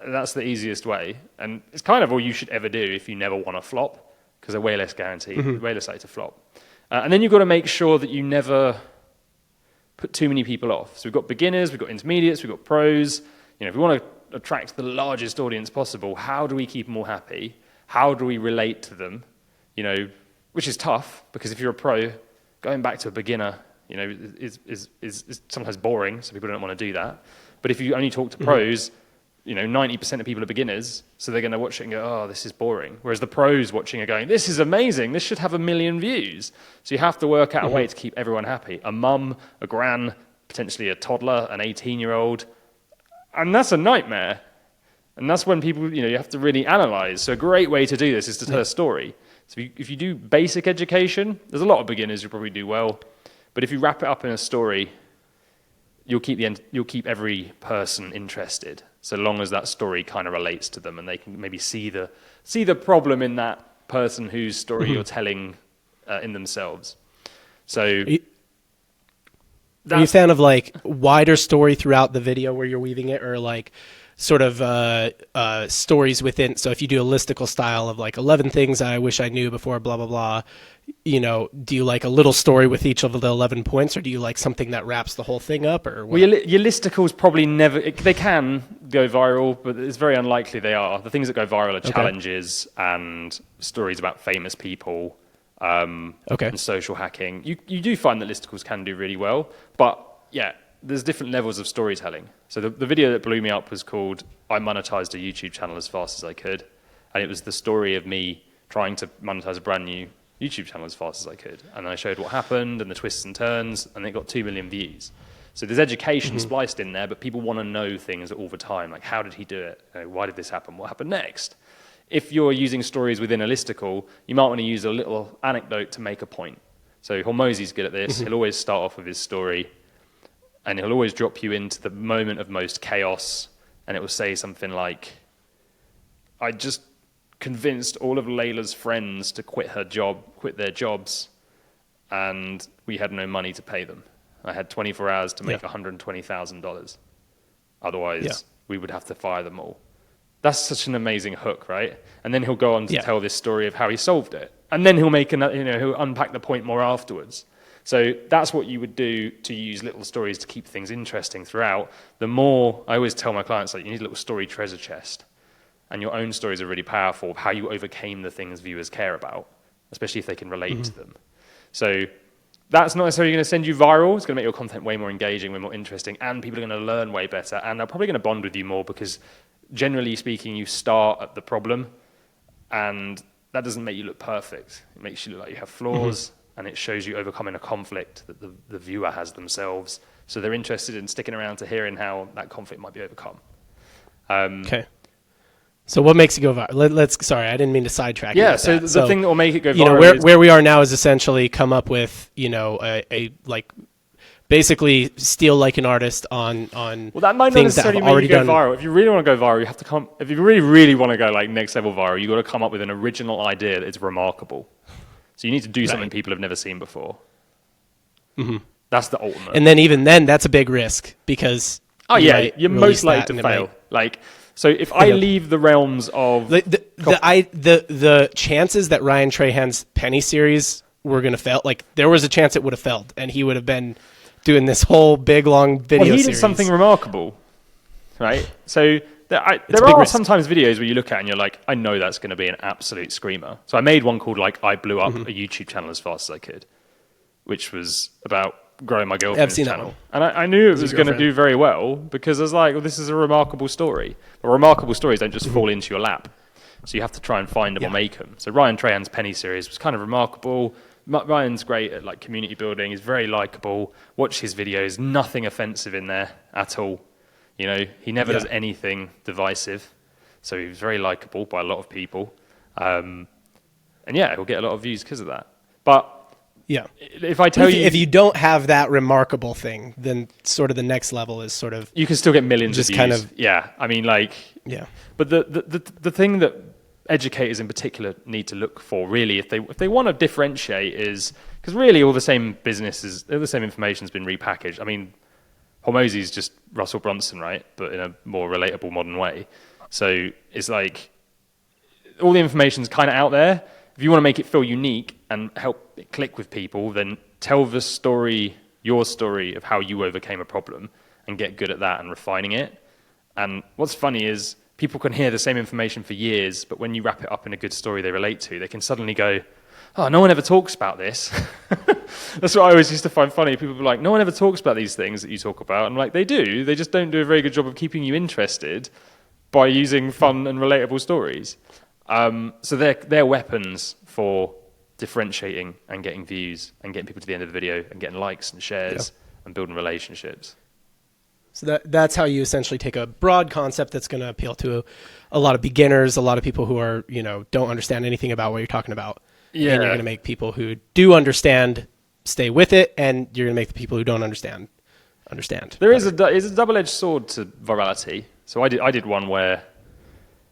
That's the easiest way. And it's kind of all you should ever do if you never want to flop, because they're way less guaranteed, way less likely to flop. And then you've got to make sure that you never put too many people off. So we've got beginners, we've got intermediates, we've got pros. If we want to attract the largest audience possible, how do we keep them all happy? How do we relate to them? Which is tough, because if you're a pro, going back to a beginner, is sometimes boring, so people don't want to do that. But if you only talk to pros, 90% of people are beginners, so they're going to watch it and go, oh, this is boring. Whereas the pros watching are going, this is amazing, this should have 1 million views. So you have to work out a way to keep everyone happy. A mum, a gran, potentially a toddler, an 18-year-old. And that's a nightmare. And that's when people, you have to really analyze. So a great way to do this is to tell a story. So if you do basic education, there's a lot of beginners who probably do well. But if you wrap it up in a story, you'll keep every person interested, so long as that story kind of relates to them and they can maybe see the problem in that person whose story you're telling in themselves. So are you a fan of like wider story throughout the video where you're weaving it, or like sort of stories within? So if you do a listicle style of like 11 things I wish I knew before blah blah blah, do you like a little story with each of the 11 points, or do you like something that wraps the whole thing up, or what? Well, your listicles probably never, they can go viral, but it's very unlikely they are. The things that go viral are challenges and stories about famous people and social hacking. You do find that listicles can do really well, but yeah, there's different levels of storytelling. So the video that blew me up was called I Monetized a YouTube Channel as Fast as I Could, and it was the story of me trying to monetize a brand new YouTube channel as fast as I could. And I showed what happened and the twists and turns, and it got 2 million views. So there's education spliced in there, but people want to know things all the time, like how did he do it? Why did this happen? What happened next? If you're using stories within a listicle, you might want to use a little anecdote to make a point. So Hormozy's good at this. He'll always start off with his story, and he'll always drop you into the moment of most chaos, and it will say something like, I just convinced all of Layla's friends to quit their jobs, and we had no money to pay them. I had 24 hours to make $120,000. Otherwise, we would have to fire them all. That's such an amazing hook, right? And then he'll go on to tell this story of how he solved it. And then he'll make he'll unpack the point more afterwards. So that's what you would do to use little stories to keep things interesting throughout. The more, I always tell my clients, like, you need a little story treasure chest. And your own stories are really powerful of how you overcame the things viewers care about, especially if they can relate to them. So that's not necessarily going to send you viral. It's going to make your content way more engaging, way more interesting, and people are going to learn way better, and they're probably going to bond with you more because, generally speaking, you start at the problem, and that doesn't make you look perfect. It makes you look like you have flaws, and it shows you overcoming a conflict that the viewer has themselves. So they're interested in sticking around to hearing how that conflict might be overcome. Okay. So what makes it go viral? Let's. Sorry, I didn't mean to sidetrack. Yeah. You So with the thing that will make it go viral, you know, is, where we are now is essentially come up with, you know, a like basically steal like an artist on well, that might not things that have necessarily make already you go done. viral. If you really want to go viral, you have to come. If you really, really want to go like next level viral, you got to come up with an original idea that is remarkable. So you need to do something people have never seen before. Mm-hmm. That's the ultimate. And then even then, that's a big risk because you're most likely to fail. Like, so if I leave the realms of the chances that Ryan Trahan's Penny series were going to fail, like there was a chance it would have failed, and he would have been doing this whole big long video. Well, he series. did something remarkable, right? So there are risk. sometimes videos where you look at and you're like, I know that's going to be an absolute screamer. So I made one called like I blew up a YouTube channel as fast as I could, which was about growing my girlfriend's channel. And I knew it was going to do very well because I was like, well, this is a remarkable story. But remarkable stories don't just fall into your lap. So you have to try and find them or make them. So Ryan Trahan's Penny series was kind of remarkable. Ryan's great at like community building. He's very likable. Watch his videos. Nothing offensive in there at all. You know, he never does anything divisive. So he was very likable by a lot of people. And yeah, he'll get a lot of views because of that. But yeah, if I tell you, if you don't have that remarkable thing, then sort of the next level is sort of you can still get millions just of views. kind of yeah. I mean, like But the thing that educators in particular need to look for, really, if they want to differentiate, is because really all the same businesses, all the same information has been repackaged. I mean, Hormozy is just Russell Brunson, right? But in a more relatable, modern way. So it's like all the information's kind of out there. If you want to make it feel unique and help it click with people, then tell the story, your story of how you overcame a problem, and get good at that and refining it. And what's funny is people can hear the same information for years, but when you wrap it up in a good story they relate to, they can suddenly go, oh, no one ever talks about this. That's what I always used to find funny. People were like, no one ever talks about these things that you talk about. I'm like, they do. They just don't do a very good job of keeping you interested by using fun and relatable stories. So they're weapons for differentiating and getting views and getting people to the end of the video and getting likes and shares and building relationships. So that's how you essentially take a broad concept that's going to appeal to a lot of beginners, a lot of people who are, you know, don't understand anything about what you're talking about. Yeah. And you're going to make people who do understand stay with it, and you're going to make the people who don't understand. There is a double-edged sword to virality. So I did one where,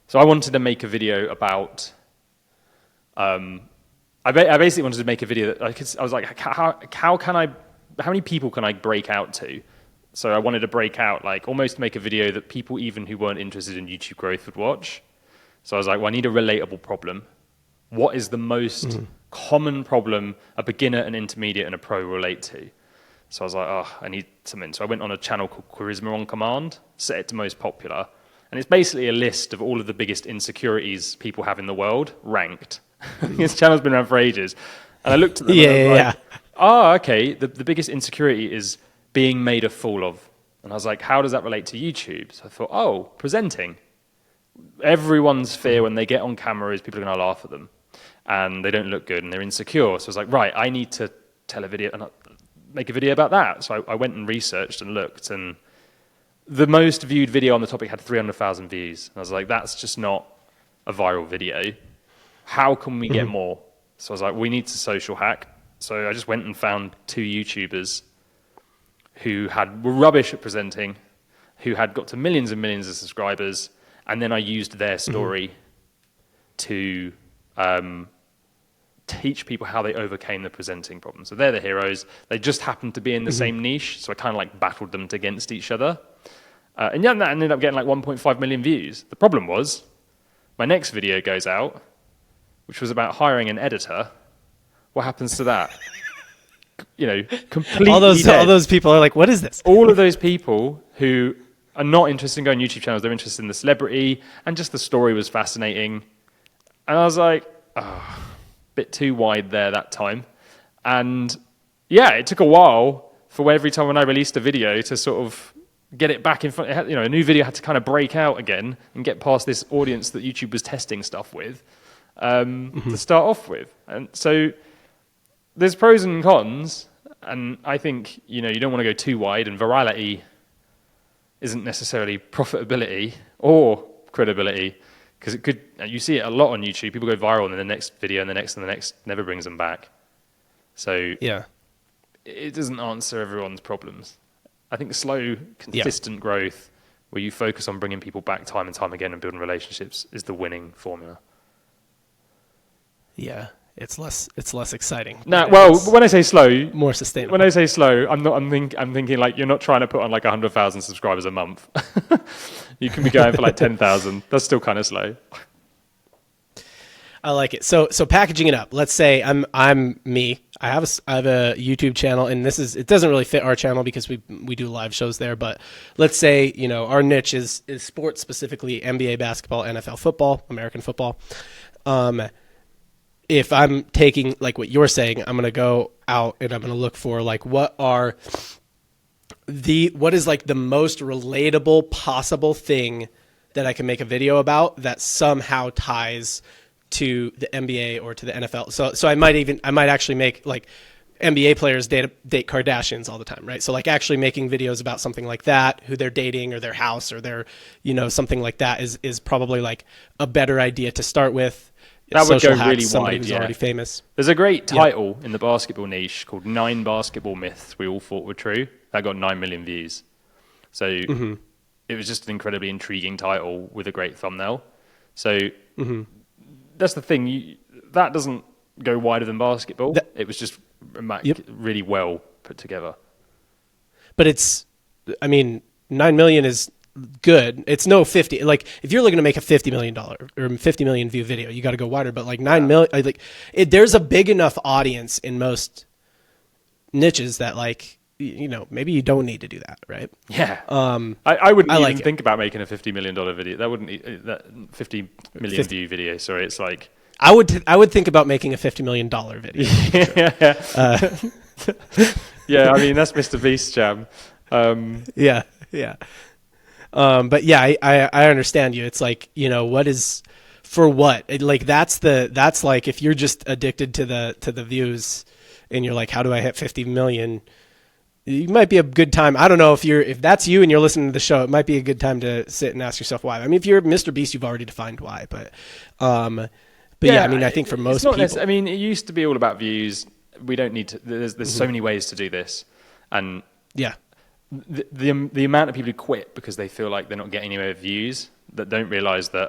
so I wanted to make a video about, I basically wanted to make a video that I was like, how many people can I break out to? So I wanted to break out, like almost make a video that people even who weren't interested in YouTube growth would watch. So I was like, well, I need a relatable problem. What is the most common problem a beginner, an intermediate, and a pro relate to? So I was like, oh, I need something. So I went on a channel called Charisma on Command, set it to most popular. And it's basically a list of all of the biggest insecurities people have in the world, ranked. This channel's been around for ages. And I looked at them and I was like, oh, okay, the biggest insecurity is being made a fool of. And I was like, how does that relate to YouTube? So I thought, oh, presenting. Everyone's fear when they get on camera is people are going to laugh at them. And they don't look good and they're insecure. So I was like, right, I need to tell a video and make a video about that. So I went and researched and looked, and the most viewed video on the topic had 300,000 views. And I was like, that's just not a viral video. How can we get more? So I was like, we need to social hack. So I just went and found 2 YouTubers who were rubbish at presenting, who had got to millions and millions of subscribers, and then I used their story to teach people how they overcame the presenting problem. So they're the heroes. They just happened to be in the same niche, so I kind of like battled them against each other. And yeah, that ended up getting like 1.5 million views. The problem was, my next video goes out, which was about hiring an editor. What happens to that? You know, completely all those people are like, what is this? All of those people who are not interested in going YouTube channels, they're interested in the celebrity, and just the story was fascinating. And I was like, oh, bit too wide there that time. And yeah, it took a while for every time when I released a video to sort of get it back in front. You know, a new video had to kind of break out again and get past this audience that YouTube was testing stuff with to start off with. And so there's pros and cons. And I think, you know, you don't want to go too wide, and virality isn't necessarily profitability or credibility, Because it could, you see it a lot on YouTube. People go viral, and then the next video and the next and the next never brings them back. So Yeah. it doesn't answer everyone's problems. I think slow, consistent growth, where you focus on bringing people back time and time again and building relationships, is the winning formula. Yeah. It's less exciting. Now, well, when I say slow, more sustainable. when I say slow, I'm thinking like you're not trying to put on like 100,000 subscribers a month. You can be going for like 10,000. That's still kind of slow. I like it. So packaging it up. Let's say I'm me. I have a YouTube channel, and it doesn't really fit our channel because we do live shows there. But let's say our niche is sports, specifically NBA basketball, NFL football, American football. If I'm taking like what you're saying, I'm going to go out and I'm going to look for like what is like the most relatable possible thing that I can make a video about that somehow ties to the NBA or to the NFL. So I might actually make like NBA players date Kardashians all the time, right? So like actually making videos about something like that, who they're dating or their house or their, something like that is probably like a better idea to start with. That would Social go really somebody wide, who's yeah. already famous. There's a great title in the basketball niche called 9 Basketball Myths We All Thought Were True. That got 9 million views. So it was just an incredibly intriguing title with a great thumbnail. So that's the thing. That doesn't go wider than basketball. It was just really well put together. But 9 million is good. It's no 50. Like if you're looking to make a $50 million or 50 million view video, you got to go wider. But like 9 million, there's a big enough audience in most niches that like, maybe you don't need to do that, right? Yeah. I wouldn't even like think about making a $50 million video. That wouldn't, that 50 million view video. Sorry. It's like, I would think about making a $50 million video. Yeah. I mean, that's Mr. Beast jam. Yeah. But yeah, I understand you. It's like, what is for what? That's like if you're just addicted to the views and you're like, how do I hit 50 million? It might be a good time. I don't know if that's you and you're listening to the show, it might be a good time to sit and ask yourself why. I mean, if you're Mr. Beast, you've already defined why, but yeah, I mean, I think for most people, I mean, it used to be all about views. We don't need to, there's so many ways to do this. And yeah. The amount of people who quit because they feel like they're not getting anywhere with views, that don't realize that,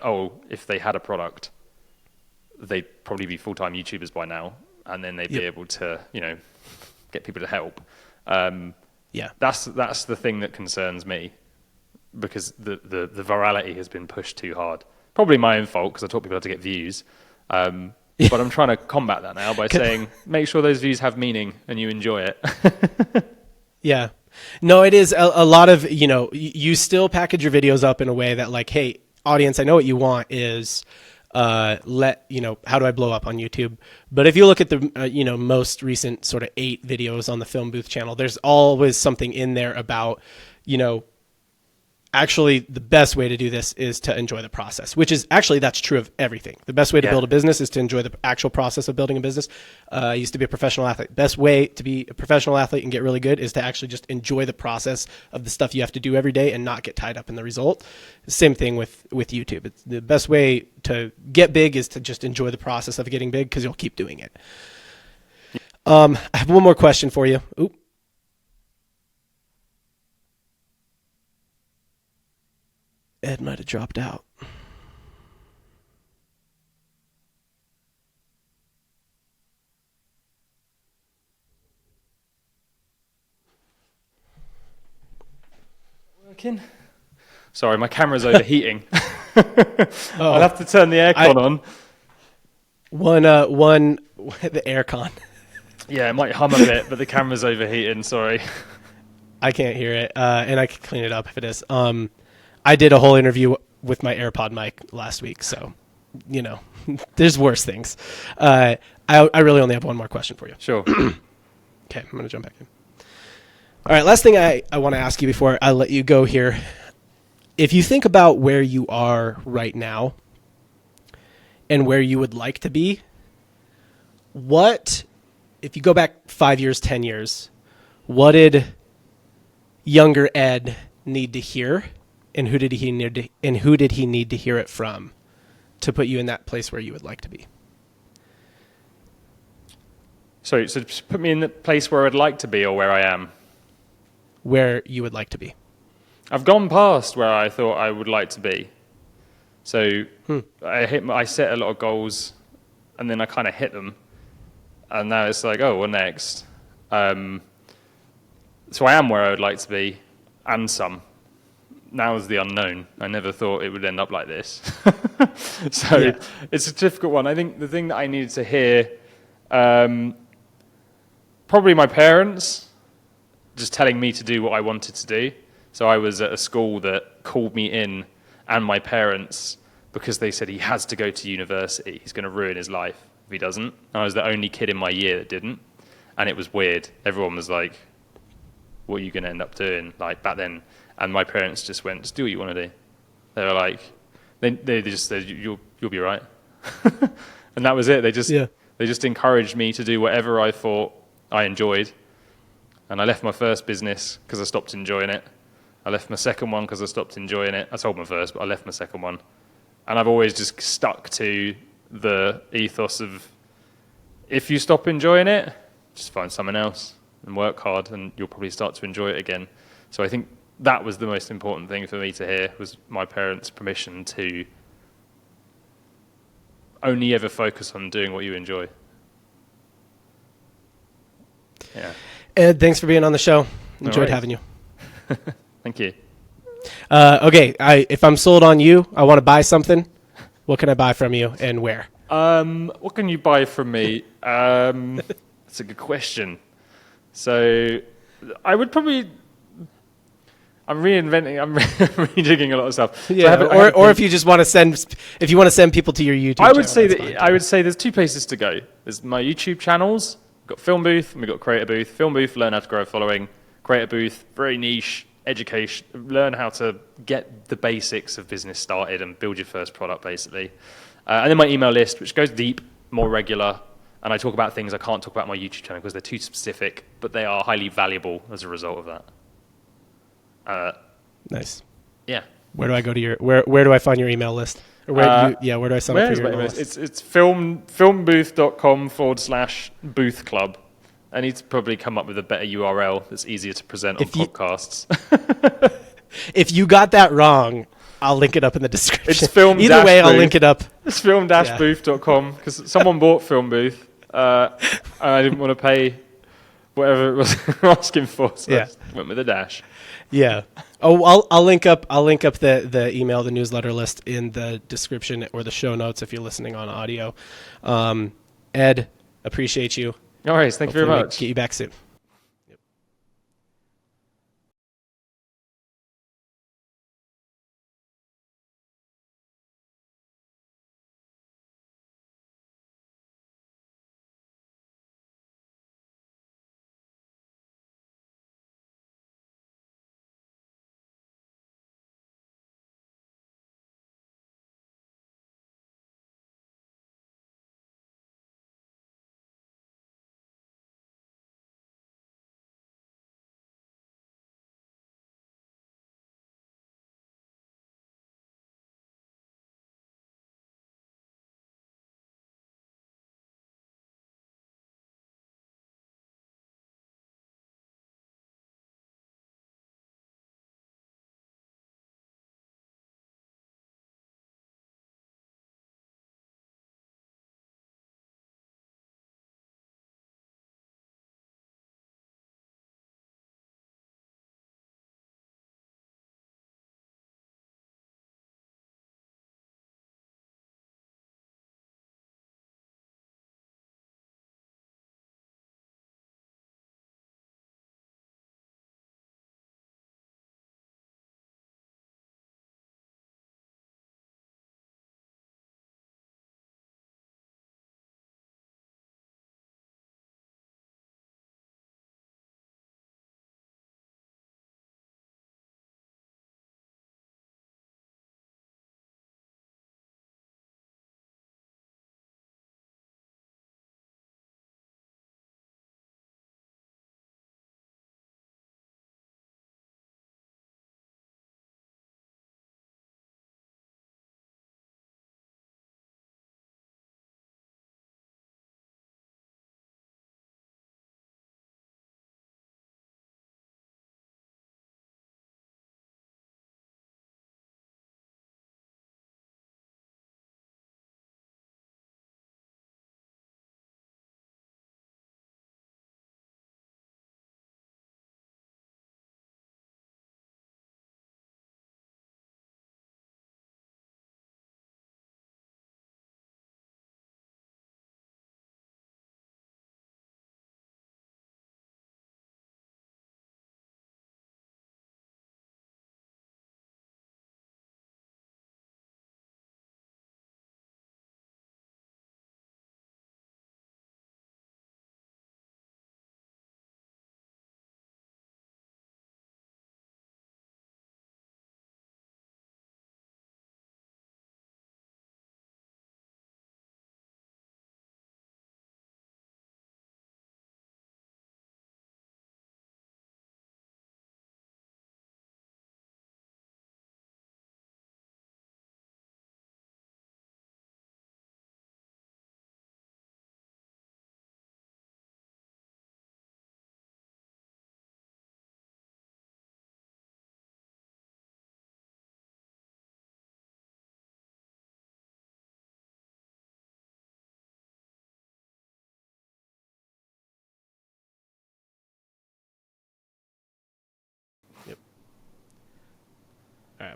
if they had a product, they'd probably be full-time YouTubers by now, and then they'd be able to, get people to help. That's the thing that concerns me, because the virality has been pushed too hard. Probably my own fault, because I taught people how to get views. But I'm trying to combat that now by saying, make sure those views have meaning and you enjoy it. Yeah. No, it is a lot of, you still package your videos up in a way that like, hey, audience, I know what you want is, how do I blow up on YouTube? But if you look at the, most recent sort of 8 videos on the Film Booth channel, there's always something in there about, actually the best way to do this is to enjoy the process, which is actually, that's true of everything. The best way to build a business is to enjoy the actual process of building a business. I used to be a professional athlete. Best way to be a professional athlete and get really good is to actually just enjoy the process of the stuff you have to do every day and not get tied up in the result. Same thing with YouTube. It's the best way to get big is to just enjoy the process of getting big, because you'll keep doing it. I have one more question for you. Oop. Ed might have dropped out. Working? Sorry, my camera's overheating. I'll have to turn the aircon on. The aircon. Yeah, it might hum a bit, but the camera's overheating. Sorry. I can't hear it, and I can clean it up if it is. I did a whole interview with my AirPod mic last week, so, there's worse things. I really only have one more question for you. Sure. Okay, I'm going to jump back in. All right, last thing I want to ask you before I let you go here. If you think about where you are right now and where you would like to be, if you go back 5 years, 10 years, what did younger Ed need to hear? And who did he need to hear it from to put you in that place where you would like to be? Sorry, so just put me in the place where I'd like to be or where I am. Where you would like to be. I've gone past where I thought I would like to be. So I set a lot of goals, and then I kind of hit them, and now it's like, oh, what next? So I am where I would like to be, and some. Now is the unknown. I never thought it would end up like this. So it's a difficult one. I think the thing that I needed to hear, probably my parents, just telling me to do what I wanted to do. So I was at a school that called me in, and my parents, because they said he has to go to university. He's going to ruin his life if he doesn't. And I was the only kid in my year that didn't. And it was weird. Everyone was like, what are you going to end up doing? Like back then. And my parents just went, just do what you want to do. They were like, they just said, you'll be right. And that was it. They just encouraged me to do whatever I thought I enjoyed. And I left my first business because I stopped enjoying it. I left my second one because I stopped enjoying it. I sold my first, but I left my second one. And I've always just stuck to the ethos of, if you stop enjoying it, just find something else and work hard, and you'll probably start to enjoy it again. So I think that was the most important thing for me to hear, was my parents' permission to only ever focus on doing what you enjoy. Yeah. Ed, thanks for being on the show. Enjoyed having you. Thank you. Okay, if I'm sold on you, I want to buy something. What can I buy from you and where? What can you buy from me? That's a good question. So I would probably... I'm rejigging a lot of stuff. Yeah, so or if you just want to send people to your YouTube channel. I would say there's two places to go. There's my YouTube channels. We've got Film Booth and we've got Creator Booth. Film Booth, learn how to grow a following. Creator Booth, very niche education. Learn how to get the basics of business started and build your first product, basically. And then my email list, which goes deep, more regular. And I talk about things I can't talk about on my YouTube channel because they're too specific, but they are highly valuable as a result of that. Nice. Yeah. Where do I go to your where do I find your email list? Or where do I sign up for your email list? It's filmbooth.com/booth club. I need to probably come up with a better URL that's easier to present on podcasts. If you got that wrong, I'll link it up in the description. It's film. Either way, I'll link it up. It's film-booth.com because someone bought Film Booth and I didn't want to pay whatever it was asking for, so I went with a dash. Yeah. Oh, I'll link up the email, the newsletter list in the description or the show notes if you're listening on audio. Ed, appreciate you. No worries. Thank you very much. Get you back soon.